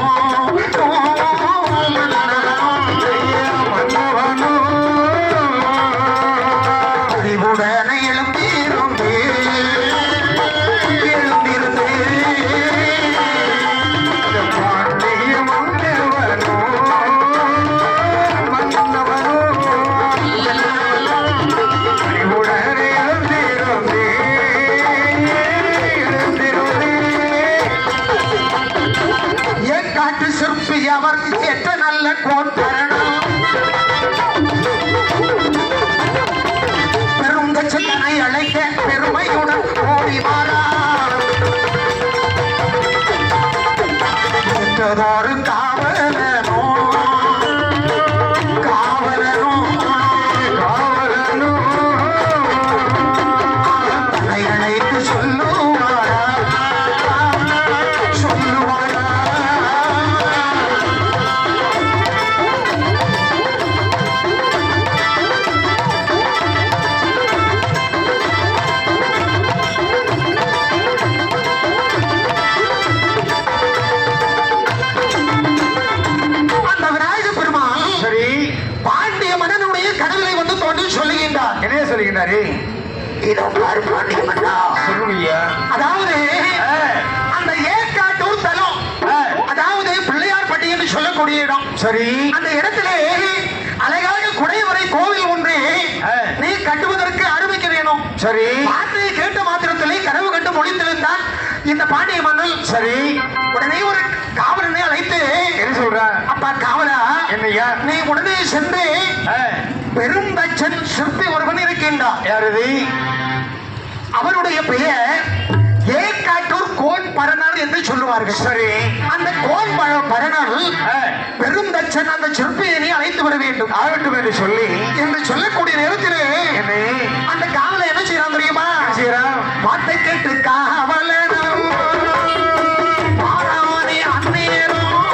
அறிவுடனே எழுந்திருந்து பாண்டிய மன்னவனோ மன்னவனோ அறிவுடனே எழுந்திருந்தே ஏற்காட்டு சிற்பி அவர் ஏற்ற நல்ல கோட்டரணம் பெருந்தச்சனை அழைக்க பெருமையுடன் ஓடி வாரார். ஏற்றதொரு காவலனோ காவலனோ காவலனோ தன்னை அழைத்து சொல்லுவாரா சொல்லுவாரா. அந்த விநாயக பெருமாள் சரி பாண்டிய மன்னனுடைய கனவிலை வந்து தோன்றி சொல்லுகின்றார். என்ன சொல்லுகின்றாரு? இதோ பாரு பாண்டிய மன்னா, சொல்லுங்கய்யா. அதாவது அந்த ஏற்காட்டூர் தலம் அதாவது பிள்ளையார் பட்டி என்று சொல்லக்கூடிய இடம். சரி அந்த இடத்திலே அழகாக குடைவரை கோவில் ஒன்று நீ கட்டுவதற்கு ஆரம்பிக்க வேணும். சரி வார்த்தையை கேட்ட மாத்திரத்திலே கனவு கண்டு மொழித்திருந்தான் இந்த பாண்டிய மன்னன். சரி உடனே ஒரு காவலனை அழைத்து என்ன சொல்றான்? அப்பா காவலா, என்னய்யா? நீ உடனே சென்று பெரும் தச்சன் சிற்பி ஒருவன் இருக்கின்றான். யாரது? அவருடைய பெயர் ஏற்காட்டூர் கோன் பரணர் என்று சொல்லுவார்கள். சரி அந்த கோன் பரணர் பெரும் தச்சன் அந்த சிற்பியை நீ அழைத்து வர வேண்டும். ஆகட்டும் என்று சொல்லி என்று சொல்லக்கூடிய நேரத்தில் என்னை அந்த காவலை என்ன செய்யறான் தெரியுமா? செய்யறான். வார்த்தை கேட்டு காவலனும் பாராமணி அந்நேரம்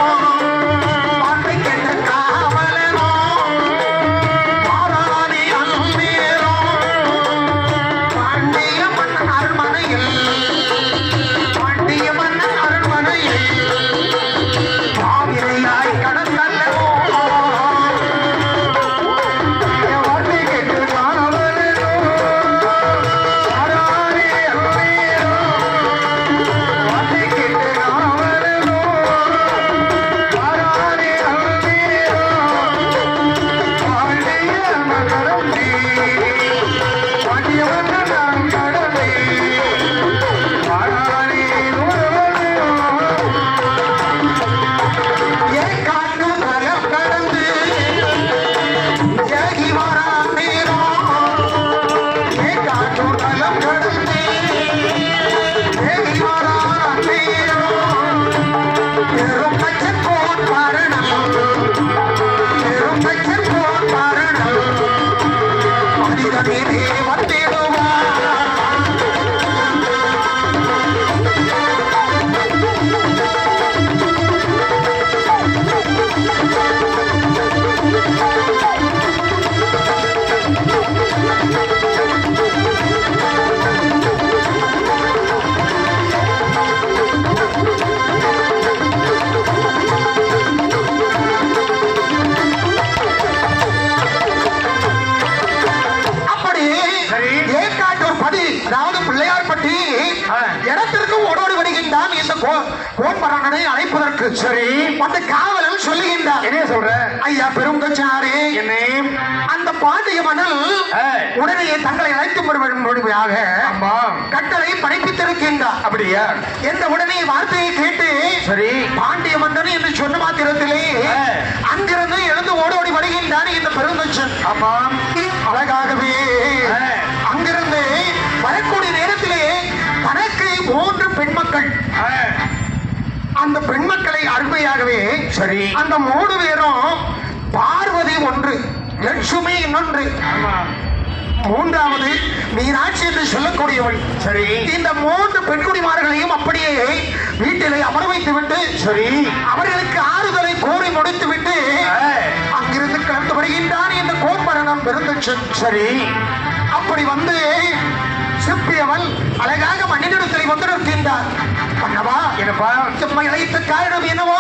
வரவழைப்பதற்கு சரி அந்த காவலன் சொல்லுகின்றார். என்ன சொல்ற? ஐயா பெருங்கச்சாரே, என்ன? அந்த பாண்டிய மன்னன் உடனே தங்களை அழைத்து வருவதாக ஆமா கட்டளை படைப்பித்திருக்கின்றார். அப்படியா? என்ற உடனே வார்த்தையை கேட்டு சரி பாண்டிய மன்னன் என்று சொன்ன மாத்திரத்திலே அங்கிருந்து எழுந்து ஓடோடி வருகின்றான் இந்த பெருங்கச்சன். ஆமா அழகாகவே அங்கிருந்து வரக்கூடிய நேரத்திலே தனக்கு 3 பெண்மக்கள். அந்த பெண்மக்களை அருமையாகவே சரி அந்த 3 பேரும் பார்வதி ஒன்று, லட்சுமி இன்னொன்று, மூன்றாவது மீனாட்சி என்று சொல்லக்கூடியவள். சரி இந்த 3 பெண்குடிமார்களையும் அப்படியே வீட்டிலே அமர வைத்து விட்டு சரி அவர்களுக்கு ஆறுதலை கூறி முடித்து விட்டு அங்கிருந்து கிளம்பி வருகின்றான் இந்த கோட்பரணம் பெருந்தச்சன். சரி அப்படி வந்து சிற்பியவள் அழகாக மண்ணிடத்தில் வந்து நிற்கின்றார். பண்ணவா என்னப்பா? சும்மா இழைத்த காரணம் என்னவோ?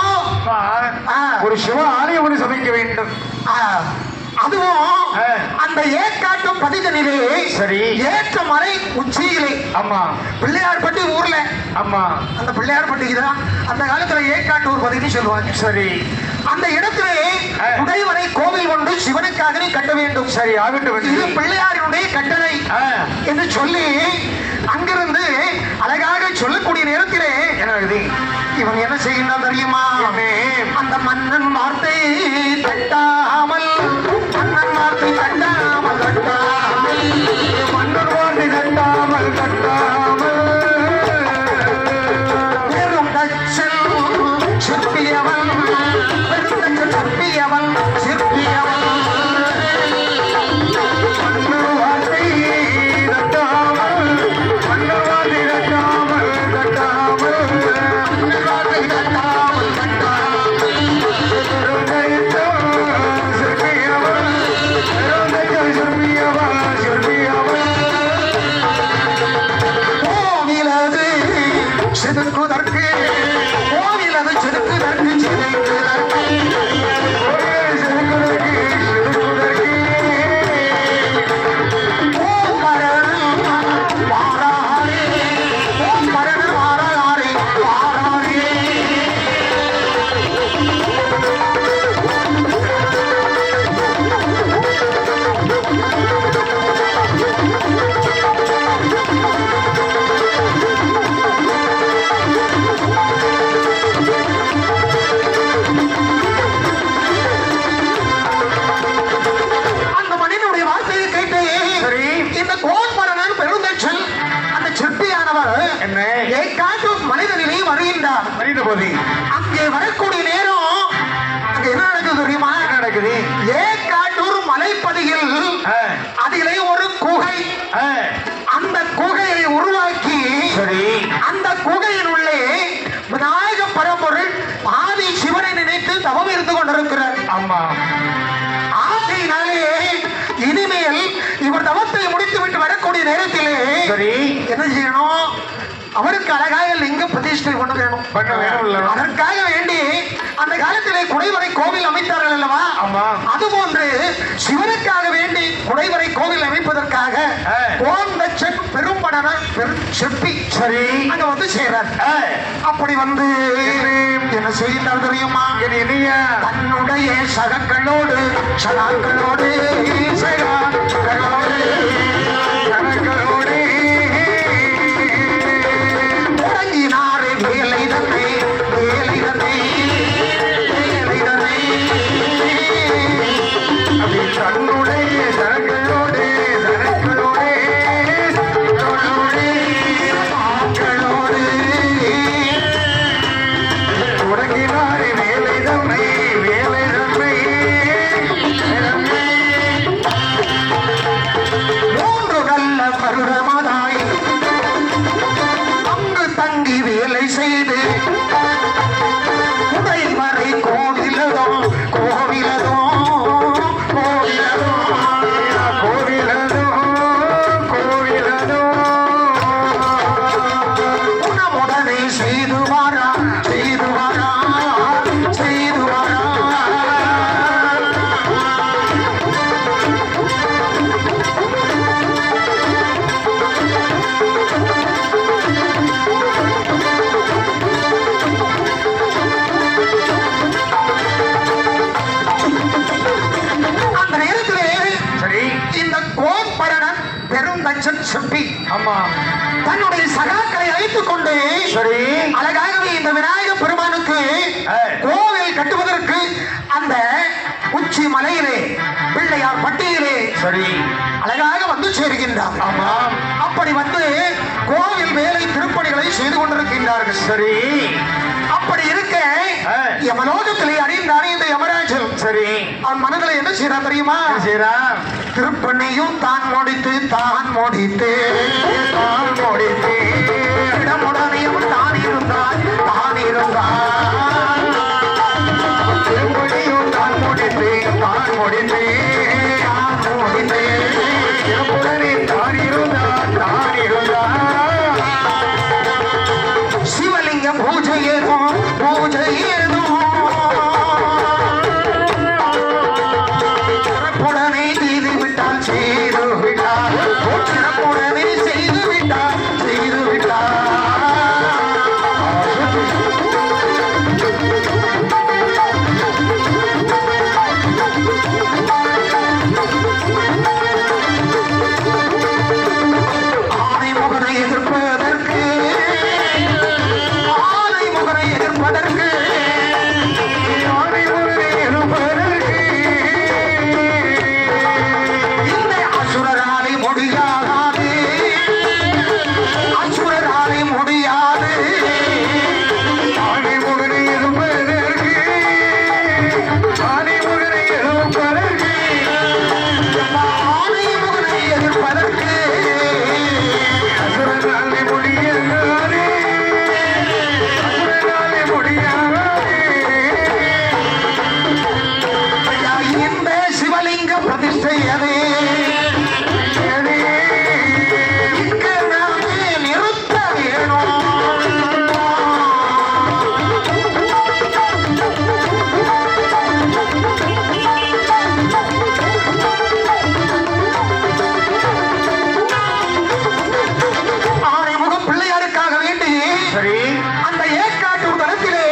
ஒரு சிவ ஆலயம் ஒன்று சமைக்க வேண்டும். அதுவும் அந்த ஏற்காட்டு பதிதனிலே சரி ஏற்ற மலை உச்சியிலே. ஆமா பிள்ளையார்பட்டி ஊர்ல. ஆமா அந்த பிள்ளையார்பட்டிக்கு தான் அந்த காலத்துல ஏற்காட்டூர் பதினு சொல்லுவாங்க. சரி அந்த இடத்திலே உடைவரை கோவில் ஒன்று சிவனுக்காக கட்ட வேண்டும். சரி ஆகட்டும். இது பிள்ளையாரினுடைய கட்டளை என்று சொல்லி அங்கிருந்து அழகாக சொல்லக்கூடிய நேரத்திலே இவன் என்ன செய்கின்றான் தெரியுமா? அந்த மன்னன் வார்த்தை தட்டாமல், மன்னன் வார்த்தை தட்டாமல் தட்டாமல், மன்னர் வார்த்தை தட்டாமல் தட்டாமல் பெரும் தச்சல் சிற்பியவன், பெரும் தச்சல் சிற்பியவன், சிற்பியவன் மன்னர் வார்த்தை தட்டாமல், மன்னர் வார்த்தை தட்டாமல் தட்டாமல், மன்னன் வார்த்தை தட்டாமல் தட்டாமல் சிற்பியவன், சிற்பியவன், சிற்பியவன் கோவிலது செதுக்குதற்கு, கோவிலது செதுக்குதற்கு, செதுக்குதற்கு ஓம் மரணம் வாராரே, ஓம் மரணம் வாராரே, வாராரே. அந்த மனிதனுடைய வார்த்தையை கேட்டு சரி இந்த கோட்பரணன் பெருந்தச்சல் அந்த சிற்பியானவர் என்ன? ஏற்காட்டு மனிதனிலே வருகின்றார். மனித போதி அங்கே வரக்கூடிய நேரம் அங்க என்ன நடக்குது தெரியுமா? என்ன நடக்குது? ஏற்காட்டூர் மலைப்பதியில் அதிலே ஒரு குகை. அந்த குகையை உருவாக்கி சரி அந்த குகையின் உள்ளே விநாயக பரம்பொருள் ஆதி சிவனை நினைத்து தவம் இருந்து கொண்டிருக்கிறார். ஆமா ஆகையினாலே இனிமேல் இவர் தவத்தை முடித்து விட்டு வரக்கூடிய நேரத்திலே சரி என்ன செய்யணும்? அவருக்கு அழகாக லிங்க பிரதிஷ்டை கொண்டு வேணும். பண்ண வேணும் இல்ல? அதற்காக வேண்டி அந்த காலத்திலே குடைவரை கோவில் அமைத்தார்கள் அல்லவா? ஆமா அதுபோன்று சிவனுக்காக வேண்டி குடைவரை கோவில் அமைப்பதற்காக கோந்தச்சன் பெரும்படன செப்பி சரி அங்க வந்து செய்றார். அப்படி வந்து என்ன செய்கின்றார் தெரியுமா? தன்னுடைய சகங்களோடு சகாக்களோடு சகாக்களோடு கணக்கரோடு தொடங்கினாரே வேலை தன்னை, வேலை தன்னை, வேலை தன்னை. அப்படி தன்னுடைய சரங்களோடு சரங்களோடு சகாக்களோடு தொடங்கினார் வேலை தம்மை வேலை தம்மை 3 யமராஜன் சிற்பி ஆமா தன்னுடைய சகாக்களை அழைத்துக் கொண்டு சரி அழகாகவே இந்த விநாயக பெருமானுக்கு கோவில் கட்டுவதற்கு அந்த உச்சி மலையிலே பிள்ளையார் பட்டியிலே சரி அழகாக வந்து சேர்கின்றார். ஆமா அப்படி வந்து கோவில் வேலை திருப்பணிகளை செய்து கொண்டிருக்கின்றார்கள். சரி அப்படி இருக்க யமலோகத்திலே அறிந்தானே இந்த யமராஜன் சரி அவன் மனதில் என்ன செய்யறான் தெரியுமா? திருப்பணியும் தான் முடித்து இடமுடனையும் தான் இருந்தான் திருப்பணியும் தான் முடித்து திருப்புடனே தான் இருந்தான் சிவலிங்கம் பூஜை ஏதும் சிறப்புடனே செய்து விட்டால் சிறப்புடனே செய்து விட்டால் ஆனைமுகனை எதிர்ப்பதற்கு இந்த அசுரராலே முடியாது ஆனைமுகனை எதிர்ப்பதற்கு ஆனைமுகனை எதிர்ப்பதற்கு அசுரனாலே முடியாது இந்த சிவலிங்க பிரதிஷ்டை அது இங்கு நாமே நிறுத்த வேணும். ஆனைமுகம் பிள்ளையாருக்காக வேண்டி சரி அந்த ஏற்காட்டூர் தளத்திலே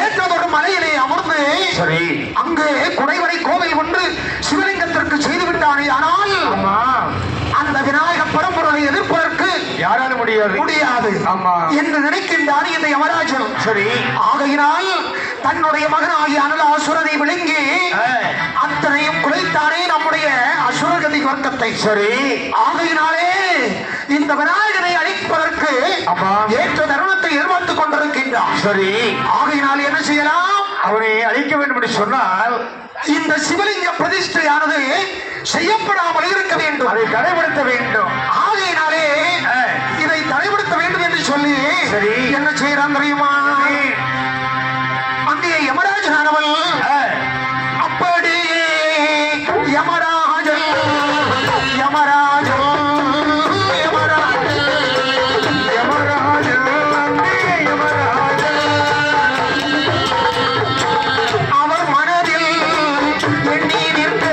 ஏற்றதொரு மலையிலே அமர்ந்து சரி அங்கு குடைவரை கோவில் ஒன்று சிவலிங்கத்திற்கு செய்து விட்டானே. ஆனால் ஆமா அந்த விநாயக பரம்பொருளை எதிர்ப்பதற்கு யாரால முடியாது ஆமா என்று நினைக்கின்றான் இந்த யமராஜன். சரி ஆகையினால் தன்னுடைய மகனாகிய அனலாசுரனை விழுங்கி அத்தனையும் குலைத்தானே நம்முடைய அசுரகதி வர்க்கத்தை. சரி ஆகையினாலே இந்த விநாயகனை அழிப்பதற்கு ஏற்ற தருணத்தை எதிர்பார்த்துக் கொண்டிருக்கின்றான். சரி ஆகையினால் என்ன செய்யலாம்? அவனை அழிக்க வேண்டும் என்று சொன்னால் இந்த சிவலிங்க பிரதிஷ்டையானது செய்யப்படாமல் இருக்க வேண்டும், அதை தடைப்படுத்த வேண்டும். ஆகையினாலே இதை தடைப்படுத்த வேண்டும் என்று சொல்லி சரி என்ன செய்யறான் தெரியுமா? அங்கே யமராஜனானவன் அப்படியே யமராஜன் அவர் மனதில் எண்ணி நிற்க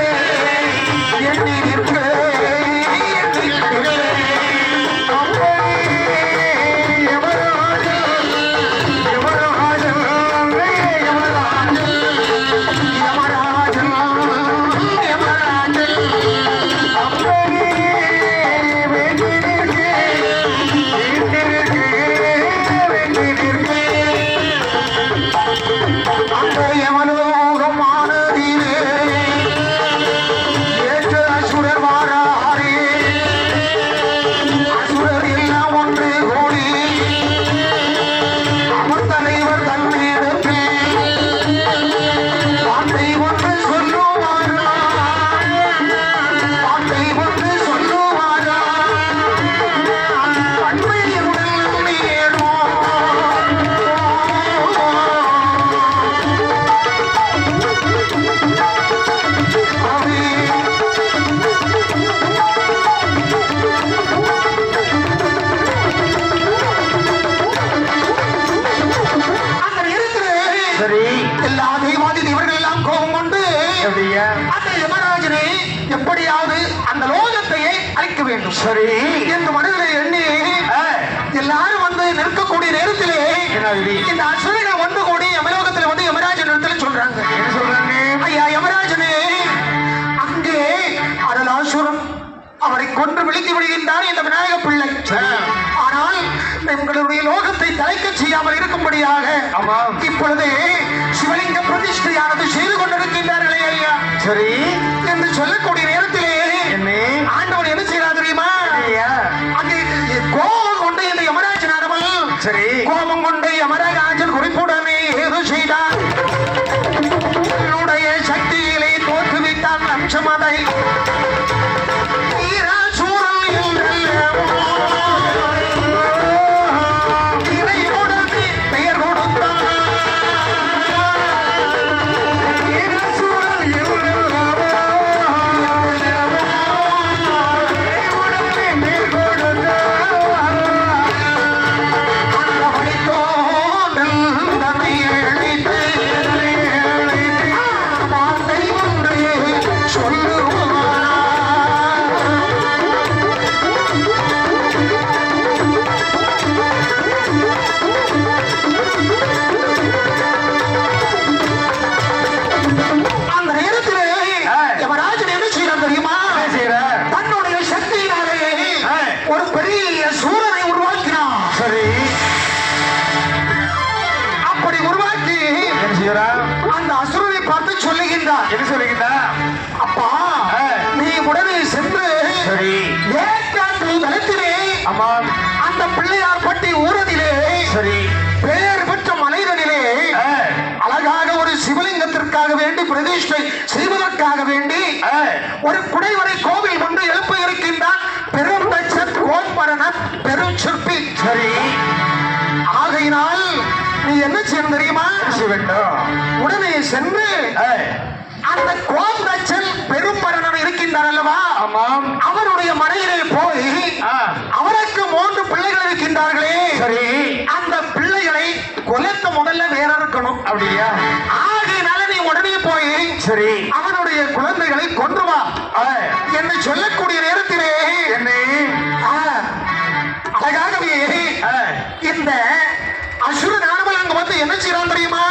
அந்த யமராஜனை எப்படியாவது அந்த லோகத்தையே அழிக்க வேண்டும் சரி என்று மனதில் எண்ணி எல்லாரும் வந்து நிற்கக்கூடிய நேரத்திலே இந்த அசுரர்கள் ஒன்று கூடி யமலோகத்தில் வந்து யமராஜன் இடத்துல சொல்றாங்க. என்ன சொல்றாங்க? ஐயா யமராஜனே, அங்கே அனலாசுரன் அவரை கொன்று விழித்து விடுகின்ற இருக்கின்றார் இந்த விநாயக பிள்ளை. ஆனால் எங்களுடைய லோகத்தை தலைக்க செய்யாமல் இருக்கும்படியாக ஆமாம். இப்பொழுது சிவலிங்க பிரதிஷ்டையானது செய்து கொண்டிருக்கின்றார்களே ஐயா. சரி என்று சொல்லக்கூடிய நேரத்திலே என்ன ஆண்டவன் என்ன செய்யறார் தெரியுமா? அங்கே கோபம் கொண்டு இந்த யமராஜன் ஆனவன் சரி கோபம் கொண்டு யமராஜன் குறிப்புடனே ஏதோ செய்தார். என்னுடைய சக்தியிலே தோற்றுவித்தான் அம்சமதை பெயர் கொடுத்தான். அந்த அசுரனை பார்த்து சொல்லுகின்றார். என்ன சொல்லுகின்றா? அப்பா நீ உடனே சென்று சரி ஏற்காட்டு தலத்திலே ஆமாம் அந்த பிள்ளையார் பட்டி ஊரதிலே சரி பெயர் பெற்ற மலைதனிலே அழகாக ஒரு சிவலிங்கத்திற்காக வேண்டி பிரதிஷ்டை செய்வதற்காக வேண்டி ஒரு குடைவரை கோவில் ஒன்று எழுப்ப இருக்கின்றான் பெரும் தச்சன் கோட்பரனன் பெரும் சிற்பி. சரி ஆகையினால் நீ என்ன செய்யணும் தெரியுமா? உடனே சென்று அந்த கோந்தச்சன் பெரும்பரனன் இருக்கின்றார் அல்லவா? ஆமாம். அவருடைய மனையிலே போய் அவருக்கு 3 பிள்ளைகள் இருக்கின்றார்களே. சரி அந்த பிள்ளைகளை கொலைத்த முதல்ல வேற இருக்கணும். அப்படியா? ஆகையினால நீ உடனே போய் சரி அவனுடைய குழந்தைகளை கொன்று வா என்று சொல்லக்கூடிய நேரத்திலே என்ன அழகாகவே இந்த அசுரனானவன் அங்க வந்து என்ன செய்யறான் தெரியுமா?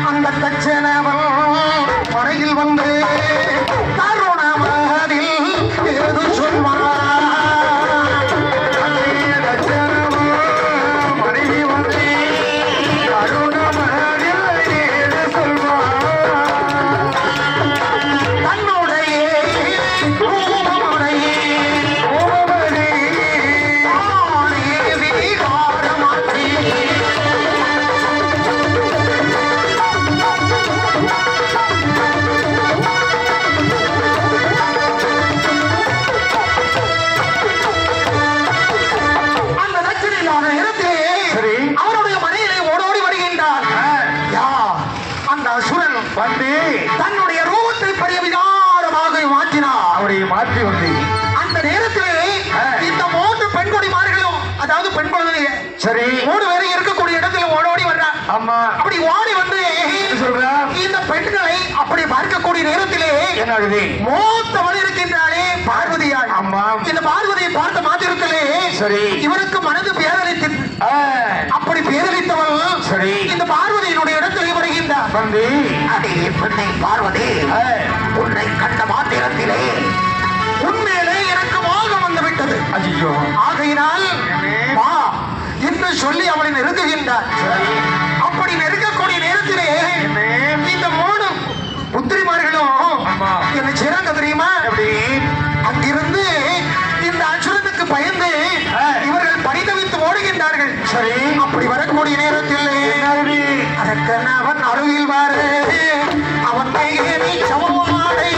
அந்த தச்சனவன் மனையில் வந்து தருணமதில் ஏது சொல்வான். மனைவி வந்து அருணமதில் ஏது சொல்வான். தன்னுடைய ரூபமுடைய விகாரமாற்றி வந்து தன்னுடைய ரூபத்தை பெரிய விகாரமாக மாற்றினார். அவரை மாற்றி வந்து அந்த நேரத்திலே இந்த 3 பெண்குடிமார்களும் அதாவது பெண் குழந்தைங்க சரி 3 பேரும் இருக்கக்கூடிய இடத்துல ஓடோடி வர்றார். ஆமா அப்படி ஓடி வந்து சொல்றா இந்த பெண்களை அப்படி பார்க்கக்கூடிய நேரத்திலே என்ன ஆகுது? மூத்தவள் இருக்கின்றாளே பார்வதியாள். ஆமா இந்த பார்வதியை பார்த்த மாத்திரத்திலே சரி இவருக்கு மனது பேரளித்து அப்படி பேரளித்தவள் சரி இந்த பார்வதியினுடைய இடத்திலே வருகின்றார். வந்து அடே பெண்ணை பார்வதி உன்னை கண்ட மாத்திரத்திலே உண்மையிலே எனக்கு மோகம் வந்து விட்டது. ஐயோ ஆகையினால் வா என்று சொல்லி அவளை நெருங்குகின்றார். அப்படி நெருங்கக்கூடிய நேரத்திலே இந்த 3 புத்திரிமார்களும் என்ன செய்றாங்க தெரியுமா? அங்கிருந்து இந்த அசுரனுக்கு பயந்து இவர்கள் பரிதவித்து ஓடுகின்றார்கள். சரி அப்படி வரக்கூடிய நேரத்தில் அரக்கனவன் அருகில் வர அவன் மேலே சமமாடை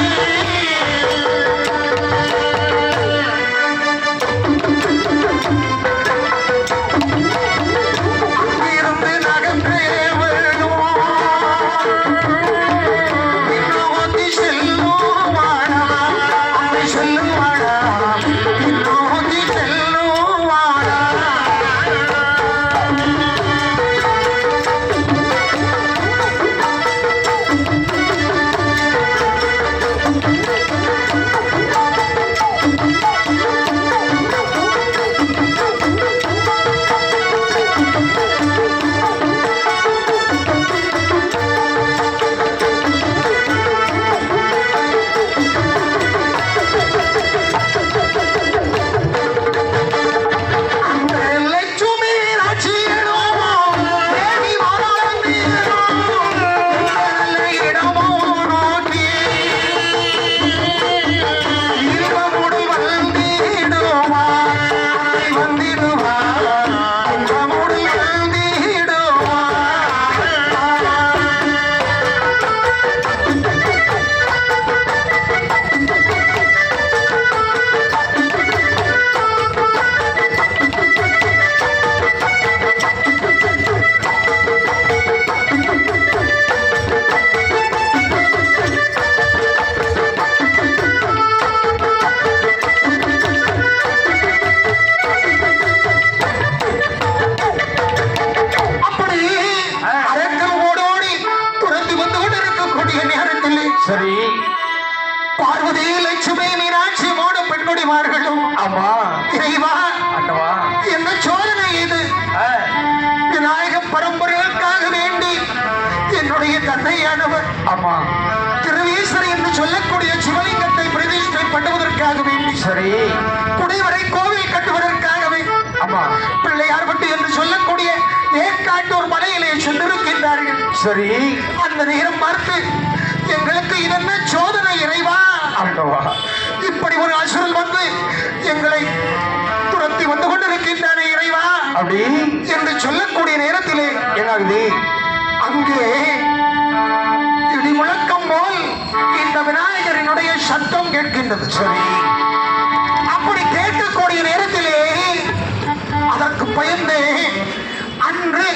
அங்கிருந்து நகன்றே விடுவான். பார்வதி லட்சுமி மீனாட்சி மோட பெண்கொடிமார்களும் ஆமா இறைவா ஆண்டவா என்ன சோதனை இது ஆ, விநாயக பரம்பரைகளுக்காக வேண்டி என்னுடைய தந்தையானவர் ஆமா திருவீஸ்வரி என்று சொல்லக்கூடிய சிவலிங்கத்தை பிரதிஷ்டை பண்ணுவதற்காக வேண்டி சரி குடைவரை கோவில் கட்டுவதற்காகவே ஆமா பிள்ளையார்பட்டி என்று சொல்லக்கூடிய ஏற்காட்டூர் மலையிலே சென்றிருக்கின்றார்கள். சரி அந்த நேரம் பார்த்து எங்களுக்கு இதென்ன சோதனை இறைவா, ஆண்டவா இப்படி ஒரு அசுரன் வந்து எங்களை துரத்தி வந்து கொண்டிருக்கின்றானே இறைவா அப்படி என்று சொல்லக்கூடிய நேரத்திலே என்னாகுது அங்கே இடி முழக்கம் போல் இந்த விநாயகரினுடைய சத்தம் கேட்கின்றது. சரி அப்படி கேட்கக்கூடிய நேரத்திலே அதற்கு பயந்து அன்று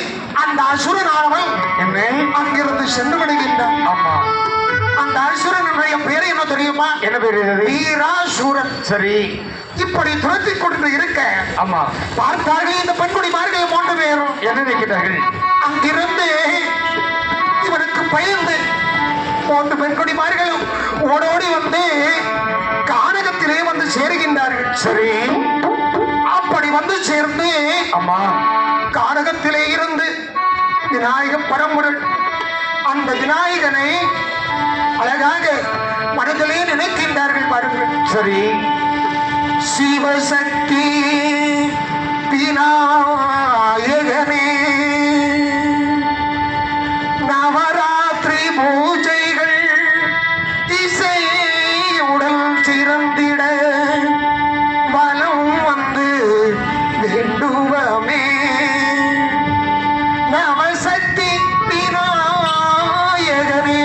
அந்த அசுரனானவன் என்ன அங்கிருந்து சென்று விடுகின்றான். ஆமா அந்த அசுரனுடைய பேர் என்ன தெரியுமா? என்ன பேரு இது? வீராசூரன். சரி இப்படி துரத்தி கொண்டு இருக்க ஆமா பார்த்தார்கள் இந்த பெண்குடிமார்கள் 3 பேரும் என்ன நினைக்கிறார்கள் அங்கிருந்து இவனுக்கு பயந்து 3 பெண்குடிமார்களும் ஓடோடி வந்து கானகத்திலே வந்து சேருகின்றார்கள். சரி அப்படி வந்து சேர்ந்து ஆமா கானகத்திலே இருந்து விநாயக பரம்பொருள் அந்த விநாயகனை அழகாக மனதிலே நினைக்கின்றார்கள். பாருங்கள். சரி சிவசக்தி விநாயகனே நவராத்திரி பூஜைகள் இசையுடன் சிறந்திட வலம் வந்து வேண்டுவமே. நவசக்தி விநாயகனே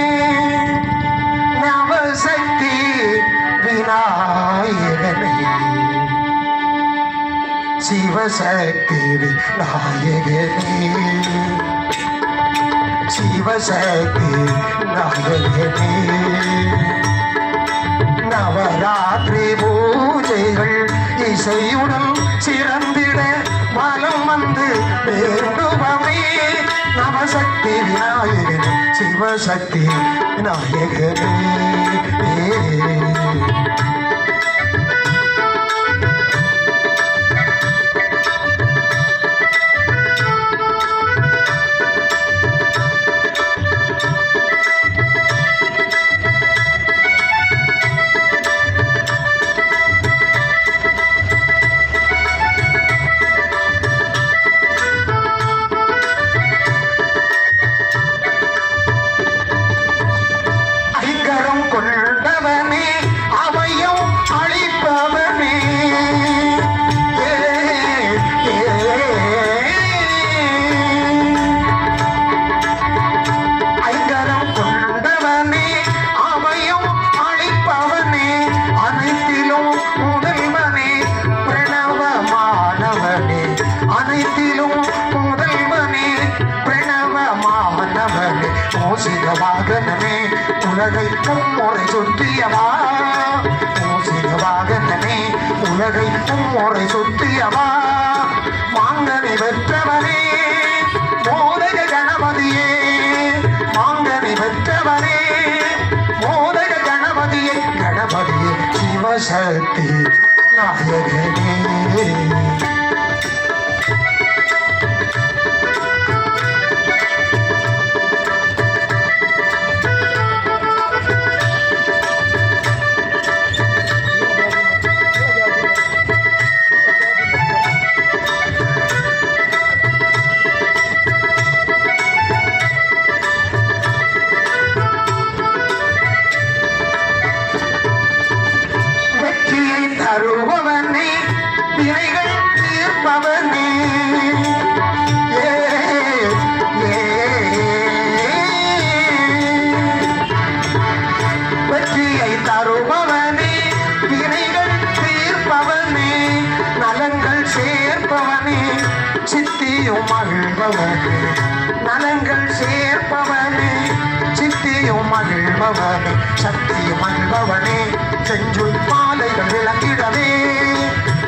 நவசக்தி விநாயகனே சிவசக்தி விநாயகனே சிவசக்தி விநாயகனே நவராத்திரி பூஜைகள் இசையுடன் சிறந்திட வலம் வந்து வேண்டுவமே. நவசக்தி விநாயகனே சிவசக்தி விநாயகனே. ஐங்கரம் கொண்டவனே அவையும் அளிப்பவனே ஐங்கரம் கொண்டவனே அவையும் அளிப்பவனே அனைத்திலும் முதல்வனே பிரணவமானவனே அனைத்திலும் முதல்வனே பிரணவமானவனே மோசிகவாகனே உலகை மும்முறை சுற்றியவா மோசிகவாகனே உலகை மும்முறை சுற்றியவா மாங்கனி வெற்றவனே மோதக கணபதியே மாங்கனி வெற்றவனே மோதக கணபதியே கணபதியே சிவசக்தி நாயகனே. வெற்றியை தருபவனே வினைகள் தீர்ப்பவனே ஏ, ஏ. வெற்றியை தருபவனே வினைகள் தீர்ப்பவனே நலங்கள் சேர்ப்பவனே சித்தியும் மகிழ்பவனே நலங்கள் சேர்ப்பவனே சித்தியும் மகிழ்பவனே சக்தியும் மகிழ்பவனே செஞ்சுள் மாலைகள் விளங்கிடவே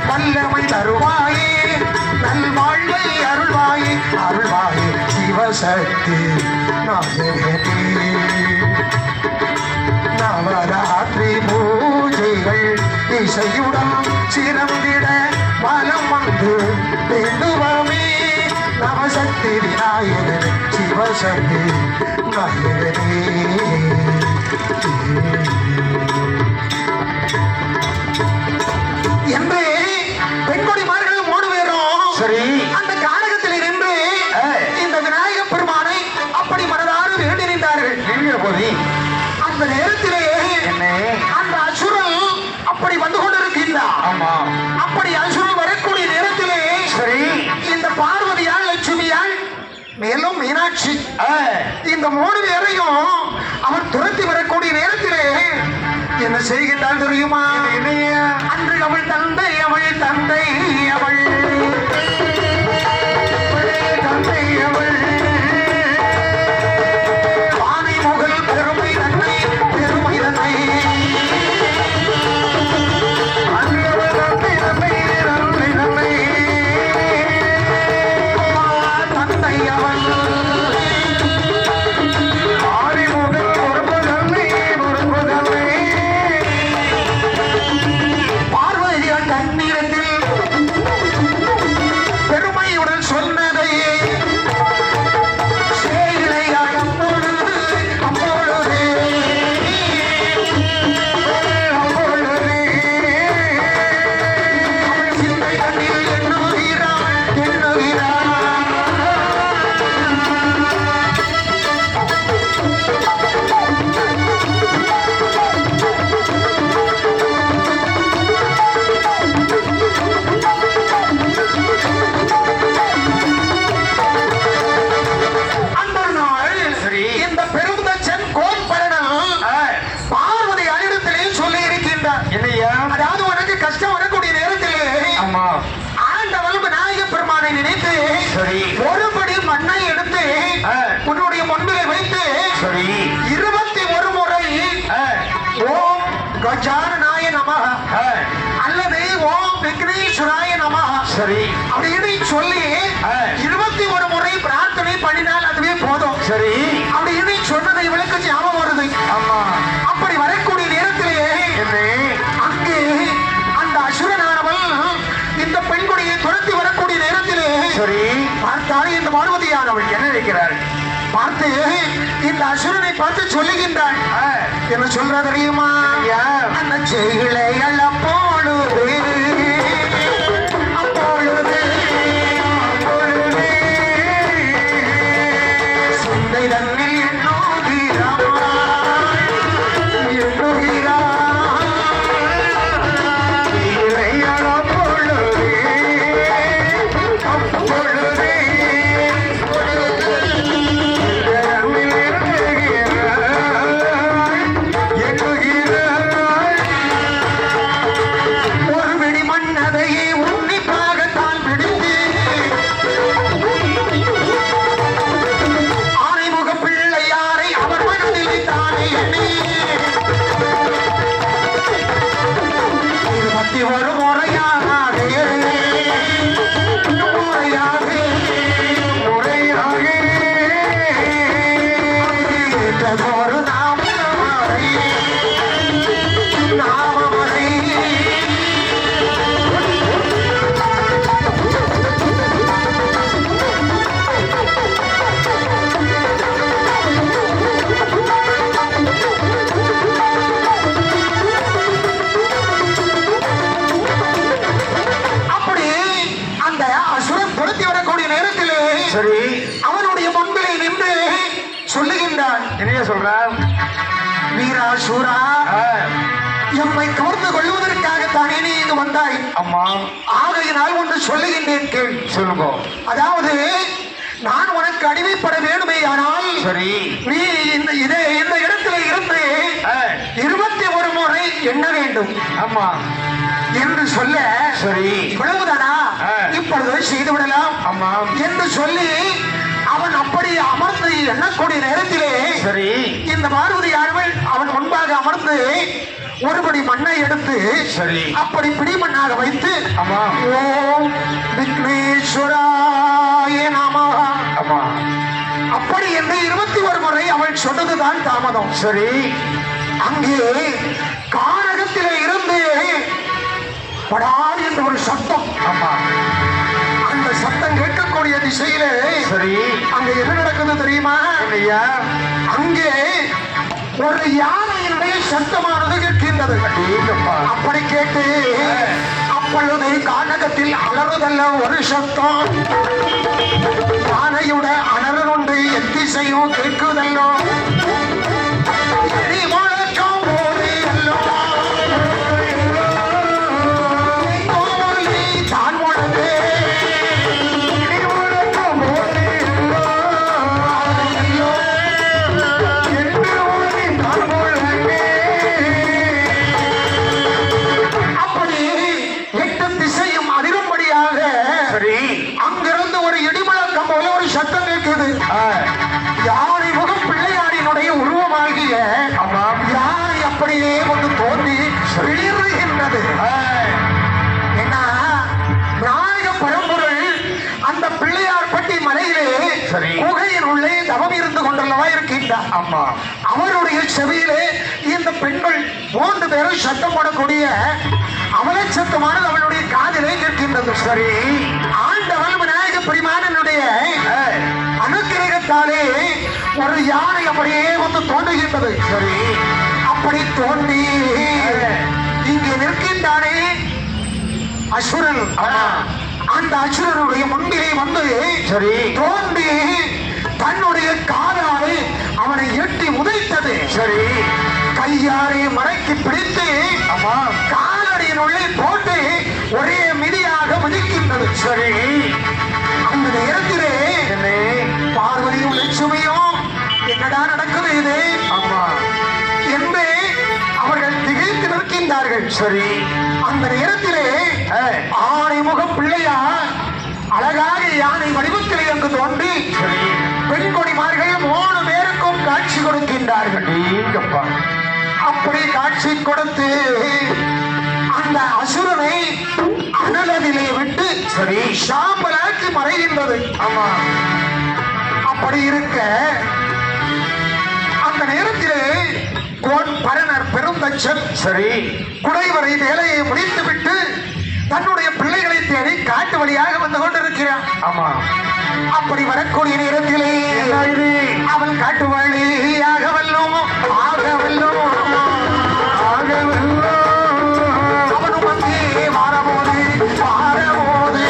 வல்லமை தருவாயே நல்வாழ்வை அருள்வாயே அருள்வாயே சிவசக்தி நாயகனே. நவராத்திரி செய்யுடன் சிறந்திட பலம் வந்து வேண்டுவமே நவசக்தி விநாயகனே சிவசக்தி நாயகனே. என்று பெண்கொடிமார்கள் 3 பேரும் சரி அந்த கானகத்தில் நின்று இந்த விநாயக பெருமானை அப்படி மனதார வேண்டி நின்றார்கள். என்கிற போது அந்த நேரத்திலே என்ன அந்த அசுரன் அப்படி வந்து கொண்டிருக்கின்றார். ஆமா அப்படி அசுரன் வரக்கூடிய நேரத்திலே சரி இந்த பார்வதியால் லட்சுமியால் மேலும் மீனாட்சி இந்த 3 பேரையும் அவன் துரத்தி வரக்கூடிய நேரத்திலே என்ன செய்கின்றாள் தெரியுமா? அன்று அவள் தந்தை அவள் தந்தை அவள் தந்தை அவள் ஆனை முகல் பெருமை தன்னை பெருமை தன்னை அன்று அவள் தந்தை தன்னை தன்னை தன்னை தந்தை அவள் ஆனை முகல் பொறுப்பு தன்னை பொறுப்பு தன்னை பார்வதியால் தண்ணீரத்தில் பெருமையுடன் சொன்னதை செய்தியால் அப்பொழுது அப்பொழுது அப்பொழுது அவள் சிந்தை கண்ணில் எண்ணுகிறாள் எண்ணுகிறாள். அந்த நாள் இந்த பெருந்தச்சன் கோம்பரணம் பார்வதி அனிடத்திலே சொல்லி இருக்கின்றார். என்னையா அதாவது உனக்கு கஷ்டம் வரக்கூடிய நேரத்திலே ஆமா ஆண்டவன் விநாயக பெருமானை நினைத்து சரி ஒருபடி மண்ணை எடுத்து உன்னுடைய முன்பிலே வைத்து சரி 21 முறை ஓம் கஜானனாய நமஹ அல்லது ஓம் விக்னேஸ்வராய நமஹ சரி அப்படின்னு சொல்லி 21 முறை பிரார்த்தனை பண்ணினால் அதுவே போதும். சரி அப்படின்னு சொன்னதை இவளுக்கு ஞாபகம் வருது. ஆமா அப்படி வரக்கூடிய நேரத்திலே என்ன அங்கே அந்த அசுரனானவள் இந்த பெண்குடியை துரத்தி வரக்கூடிய நேரத்திலே சரி பார்த்தால் இந்த பார்வதியானவள் என்ன நினைக்கிறாள் பார்த்து இந்த அசுரனை பார்த்து சொல்லுகின்றாள். என்ன சொல்ற தெரியுமா? அந்த செய்களை அப்பொழுது அப்பொழுது அப்பொழுது சிந்தை தன்னில் எண்ணுகிறாள் எண்ணுகிறாள் இளையாள் அப்பொழுது அப்பொழுது ஒரு வெடி மண்ணதையே உன்னிப்பாகத்தான் பிடித்து ஆனைமுக பிள்ளையாரை அவர் மனதிலே தானே எண்ணி 21 முறையாக முறையாக முறையாக ஒரு நாமரை நாமரை அப்படி அந்த அசுரன் துரத்தி வரக்கூடிய நேரத்திலே சரி அவனுடைய முன்பிலே நின்று சொல்லுகின்றான். என்னைய சொல்றான் வீராசூரா எம்மை கவர்ந்து கொள்வதற்காகத்தானே நீ இங்கு வந்தாய். அம்மா ஆகையினால் ஒன்று சொல்லுகின்றேன் கேள். சொல்லுங்க அதாவது நான் உனக்கு அடிமைப்பட வேண்டுமே ஆனால் சரி நீ இந்த இடத்துல இருந்து 21 முறை எண்ண வேண்டும் ஆமா என்று சொல்ல சரி இவ்வளவுதானா இப்பொழுது செய்து விடலாம் ஆமா என்று சொல்லி அவன் அப்படி அமர்ந்து எண்ணக்கூடிய நேரத்திலே சரி இந்த பார்வதியானவள் அவன் முன்பாக அமர்ந்து ஒருபடி மண்ணை எடுத்து சரி அப்படி பிடிமண்ணாக வைத்து ஆமா ஓம் விக்னேஸ்வராய நமஹ ஆமா அப்படி என்று 21 முறை அவள் சொன்னதுதான் தாமதம். சரி அங்கே கானகத்திலே இருந்து படாது என்ற ஒரு சத்தம். ஆமா. அந்த சத்தம் கேட்கக்கூடிய திசையிலே சரி. அங்க என்ன நடக்குது தெரியுமா? ஐயா, அங்கே ஒரு யானையினுடைய சத்தமானது கேட்கின்றது. அடேங்கப்பா. அப்படி கேட்டு அப்பொழுது கானகத்தில் அலறுதல்ல ஒரு சத்தம், யானையோட அலறு கொண்டு எத்திசையும் கேட்குதல்லோ, இடி முழக்கம் போது அல்லோ, தோழி தான் முழங்கு, இடி முழக்கம் போது அல்லோ, என்று ஓடி நான் முழங்கே. அப்படி எட்டு திசையும் அதிரும்படியாக சரி. அங்கிருந்து ஒரு இடிமுழக்கம் போல ஒரு சத்தம் கேட்குது. யானை முகம் பிள்ளையாரினுடைய உருவமாகிய ஆமாம். யானை அப்படியே கொண்டு தோன்றி வெளியேறுகின்றது. ஏன்னா நாயக பரம்பொருள் அந்த பிள்ளையார் பட்டி மலையிலே சரி. குகையின் உள்ளே தவம் இருந்து கொண்டல்லவா இருக்கின்றார். ஆமா. அவருடைய செவியிலே இந்த பெண்கள் 3 பேரும் சத்தம் போடக்கூடிய அவலட்சத்தமானது அவளுடைய காதிலே கேட்கின்றது. சரி. ஆண்டவன் விநாயக பெருமானுடைய அனுக்கிரகத்தாலே ஒரு யானை அப்படியே வந்து தோன்றுகின்றது. சரி. அப்படி தோன்றி இங்கே நிற்கின்றானே அசுரன், அந்த அசுரனுடைய முன்பிலே வந்து சரி. தோன்றி தன்னுடைய காலாலே அவனை எட்டி உதைத்தது. சரி. கையாரை மடக்கி பிடித்து ஆமா. காலடியின் உள்ளே போட்டு ஒரே மிதியாக மிதிக்கின்றது. சரி. அந்த நேரத்திலே என்ன? பார்வதியும் லட்சுமியும் என்னடா நடக்குது இது ஆமா. என்று அவர்கள் திகைத்து நிற்கின்றார்கள். சரி. அந்த நேரத்திலே ஆணைமுகம் பிள்ளையார் அழகாக யானை வடிவத்திலே அங்கு தோன்றி சரி. பெண் கொடிமார்கள் 3 பேருக்கும் காட்சி கொடுக்கின்றார்கள். அடேங்கப்பா. அப்படி காட்சி கொடுத்து அந்த அசுரனை அனலதிலே விட்டு சரி. சாம்பலாக்கி மறைகின்றது. ஆமா. அப்படி இருக்க அந்த நேரத்திலே கோன் பரணர் பெருந்தச்சன் சரி. குடைவரை வேலையை முடித்துவிட்டு தன்னுடைய பிள்ளைகளை தேடி காட்டு வழியாக வந்து கொண்டிருக்கிறான். ஆமா. அப்படி வரக்கூடிய நேரத்திலே அவள் காட்டு வழியாக வல்லோம் ஆகவல்லோம் அவனும் அங்கே மாறபோது மாறபோது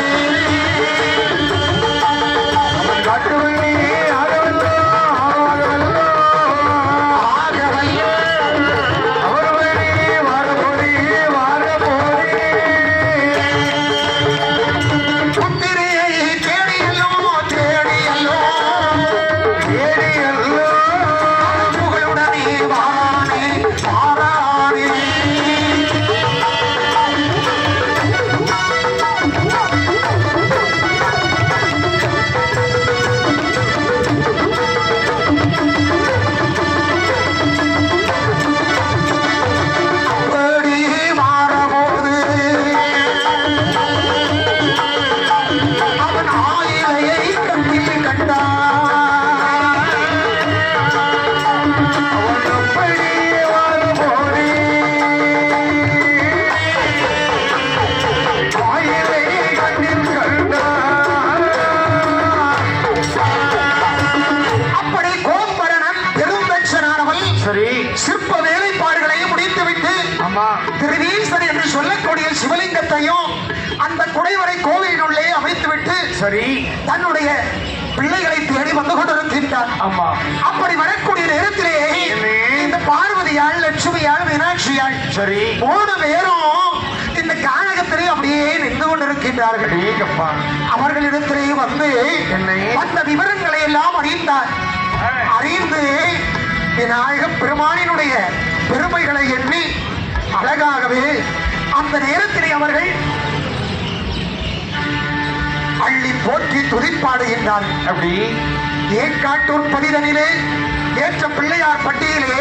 காட்டுவள்ளி ஆகவல்லோ ஆகவல்லோ ஆகவல்லோ அவர்வழி வாரபோதி வாரபோதி புத்திரியை தேடியல்லோ தேடியல்லோ ஏடியல்லோ புகழுடனே வாரானே வாரானே அப்படி மாறபோது அவன் ஆயிலையை கண்ணில் கண்டான். அவனப்படி வாரபோதி ஆயிலை கண்ணில் கண்டான். அப்படி கோம்பரணன் பெருந்தச்சனானவள் சரி. சிற்ப வேலைப்பாடுகளை முடித்துவிட்டு ஆமா. திருவீசன் என்று சொல்லக்கூடிய சிவலிங்கத்தையும் அந்த குடைவரை கோவிலுள்ளே அமைத்துவிட்டு சரி. தன்னுடைய பிள்ளைகளை தேடி வந்து கொண்டிருக்கின்றார். ஆமா. அப்படி வரக்கூடிய நேரத்திலே இந்த பார்வதியாள் லட்சுமியாள் மீனாட்சியாள் சரி. 3 பேரும் இந்த கானகத்திலே அப்படியே நின்று கொண்டிருக்கின்றார்கள். அடேங்கப்பா. அவர்களிடத்திலே வந்து என்னை? அந்த விவரங்களை எல்லாம் அறிந்தார். அறிந்து விநாயக பெருமானினுடைய பெருமைகளை எண்ணி அழகாகவே அந்த நேரத்திலே அவர்கள் அள்ளி போற்றி துதிப்பாடுகின்றார். அப்படி ஏற்காட்டூர் பதிதனிலே ஏற்ற பிள்ளையார் பட்டியலே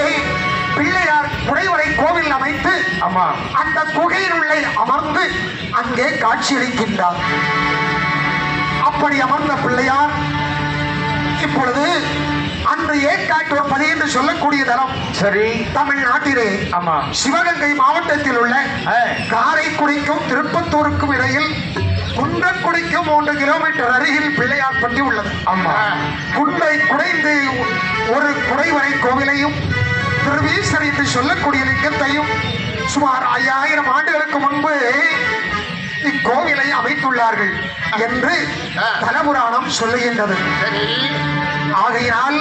பிள்ளையார் குடைவரை கோவில் அமைத்து ஆமா. அந்த குகையில் உள்ளே அமர்ந்து அங்கே காட்சியளிக்கின்றார். அப்படி அமர்ந்த பிள்ளையார் இப்பொழுது அன்று ஏற்காட்டூர் பதி என்று சொல்லக்கூடிய தலம் சரி. தமிழ்நாட்டிலே ஆமா. சிவகங்கை மாவட்டத்தில் உள்ள காரைக்குடிக்கும் திருப்பத்தூருக்கும் இடையில் குன்றக்குடிக்கும் 3 கிலோமீட்டர் அருகில் பிள்ளையார்பட்டி உள்ளது. ஆமா. குன்றை குடைந்து ஒரு குடைவரை கோவிலையும் திருவீசர் என்று சொல்லக்கூடிய லிங்கத்தையும் சுமார் 5000 ஆண்டுகளுக்கு முன்பு இக்கோவிலை அமைத்துள்ளார்கள் என்று தலபுராணம் சொல்லுகின்றது. ஆகையினால்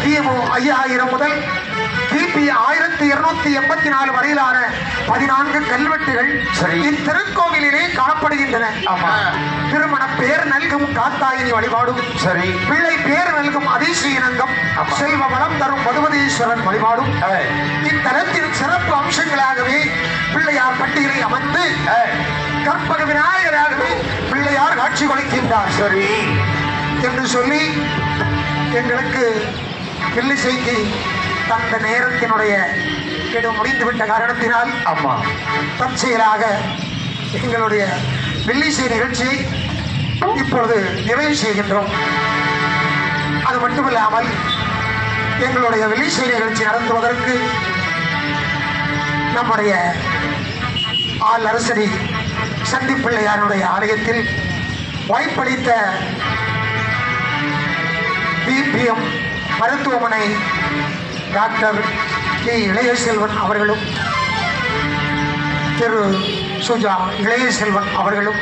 கிமு 5000 முதல் கிபி 1284 வரையிலான 14 கல்வெட்டுகள் இத்திருக்கோவிலிலே காணப்படுகின்றன. திருமண பேர் நல்கும் காத்தாயினி வழிபாடும் சரி. பிள்ளை பேர் நல்கும் அதிசயனங்கம் செல்வ வளம் தரும் மதுவதீஸ்வரன் வழிபாடும் இத்தலத்தின் சிறப்பு அம்சங்களாகவே பிள்ளையார் பட்டியலை அமர்ந்து கற்பக விநாயகராகவே பிள்ளையார் காட்சி கொடுக்கின்றார். சரி என்று சொல்லி எங்களுக்கு வில்லிசைக்கு தந்த நேரத்தினுடைய கெடு முடிந்துவிட்ட காரணத்தினால் ஆமா தற்செயலாக எங்களுடைய வில்லிசை நிகழ்ச்சியை இப்பொழுது நிறைவு செய்கின்றோம். அது மட்டுமில்லாமல் எங்களுடைய வில்லிசை நிகழ்ச்சி நடத்துவதற்கு நம்முடைய ஆள் அரசடி சந்திப்பிள்ளையாருடைய ஆலயத்தில் வாய்ப்பளித்த பிபிஎம் மருத்துவமனை டாக்டர் கே இளையசெல்வன் அவர்களும் திரு சுஜா இளையசெல்வன் அவர்களும்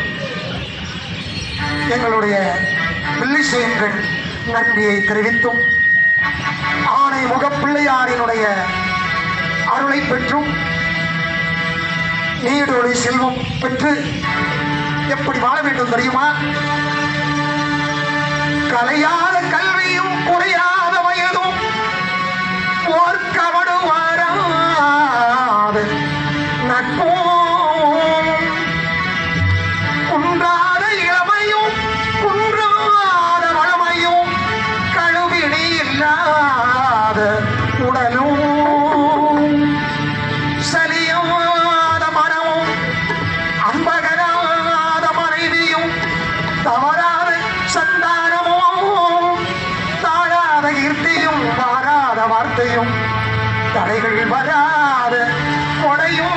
எங்களுடைய வில்லிசையங்கள் நன்றியை தெரிவித்தும் ஆணை முகப்பிள்ளையாரினுடைய அருளை பெற்றும் நீடோடி செல்வம் பெற்று எப்படி வாழ வேண்டும் தெரியுமா? கலையாத கல்வியும் குறையாத வயதும் போர்க்கவடு வாராது நட்பும் குன்றாத இளமையும் குன்றாத வளமையும் கழுவினி இல்லாத உடலும் சலியாத மனமும் அன்பகராத மனைவியும் தவறாத சந்தானமும் தாழாத கீர்த்தியும் வாராத வார்த்தையும் தடைகள் வராத கொடையும்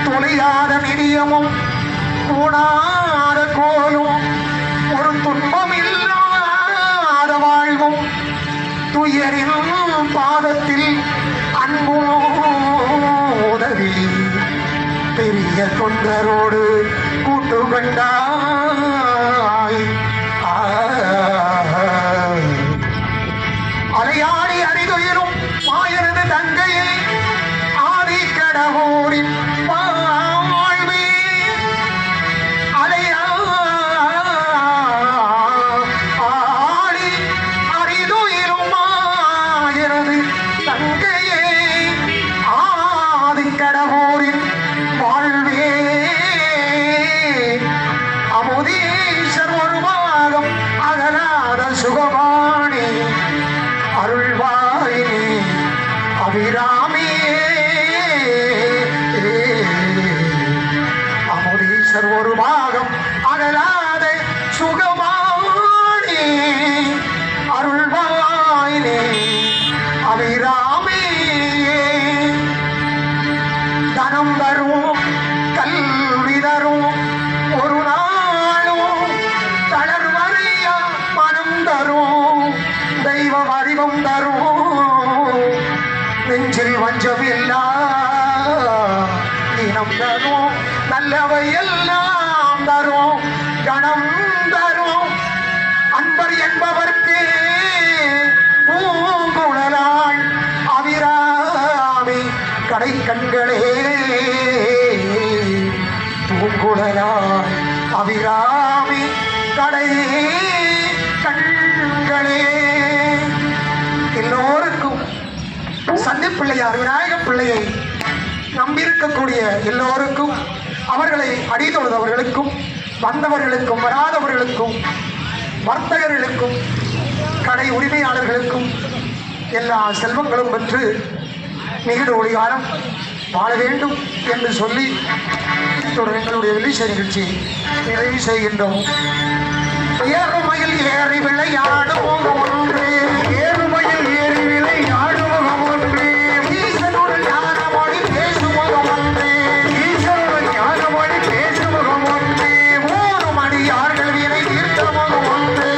தொலையாத நிதியமும் கூடாத கோலும் ஒரு துன்பம் இல்லாத வாழ்வும் துயரின் பாதத்தில் அன்பும் உதவி பெரிய தொண்டரோடு கூட்டு கொண்டாய். அலையாடி அறிதுயிரும் மாயனது தங்கையை ஆதி கடவுரின் வாழ்வே அலையாடி அறிதுயிரும் மாயனது தங்கையை ஆதி கடவுரின் வாழ்வே அமுதீஸ்வர் ஒரு பாகம் அகலாத சுகவாணி அருள்வாயினி அபிராமியே அமுதீஸ்வர் ஒரு பாகம் அகலாத சுகவாணி அருள்வாயினி அபிராமியே தனம் தரும் கல்வி தரும் ஒரு நாளும் தளர்வறியா மனம் தரும் தெய்வ வடிவம் தரும் நெஞ்சில் வஞ்சமில்லா இனம் தரும் நல்லவை எல்லாம் தரும் கணம் தரும் அன்பர் என்பவர்க்கு பூங்குழலாள் அபிராமி கடை கண்களே பூங்குழலாள் அபிராமி கடை கண்களே. எல்லோருக்கும் சந்திப்பிள்ளையார் விநாயக பிள்ளையை நம்பியிருக்கக்கூடிய எல்லோருக்கும் அவர்களை அடிதொழுதவர்களுக்கும் வந்தவர்களுக்கும் வராதவர்களுக்கும் வர்த்தகர்களுக்கும் கடை உரிமையாளர்களுக்கும் எல்லா செல்வங்களும் பெற்று நீடு ஒளிகாலம் வாழ வேண்டும் என்று சொல்லி இத்துடன் எங்களுடைய வெளிச்ச நிகழ்ச்சி நிறைவு செய்கின்றோம். ஏறுமையில் ஏறி விளையாடுவோம் ஒன்று, ஏறுமையில் ஏறி விளையாடுமுகம் ஒன்று, ஈசனுடன் ஞானமொழி பேசுவோம் ஒன்று, ஈஸ்வரன் ஞானமொழி பேசுமுகம் ஒன்று, ஊரும் அடியார்கள் வினை தீர்த்தமும் ஒன்று,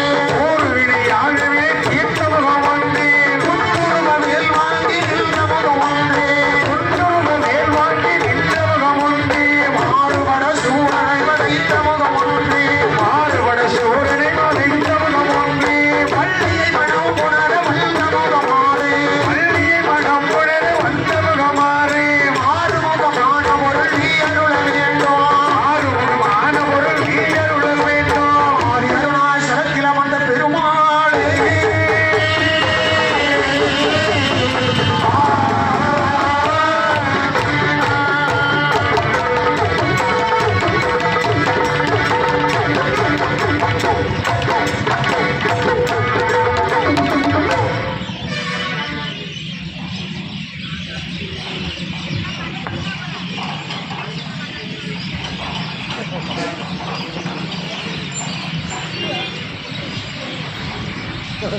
ஒரு வினையாகவே தீர்த்தமுகம் ஒன்று, குங்கும மேல் வாங்கி நின்றமும் ஒன்று, குங்கும மேல் வாங்கி நின்றமுகம் ஒன்று, மாறுபட சூழலை வதைத்தமுகம் ஒன்று, மாறுபட சூரனை வதைத்தமுகம் ஒன்று, பள்ளியை மனம் புணர வந்தமுகமாறு, பள்ளியை மனம் புணர வந்தமுகமாறு, மாறுமுகமான பொருள் நீ அருள வேண்டும். ஆறுமுகமான பொருள் நீ அருள வேண்டும். ஆதி அருணாசலத்தில் அமர்ந்த பெருமாளே,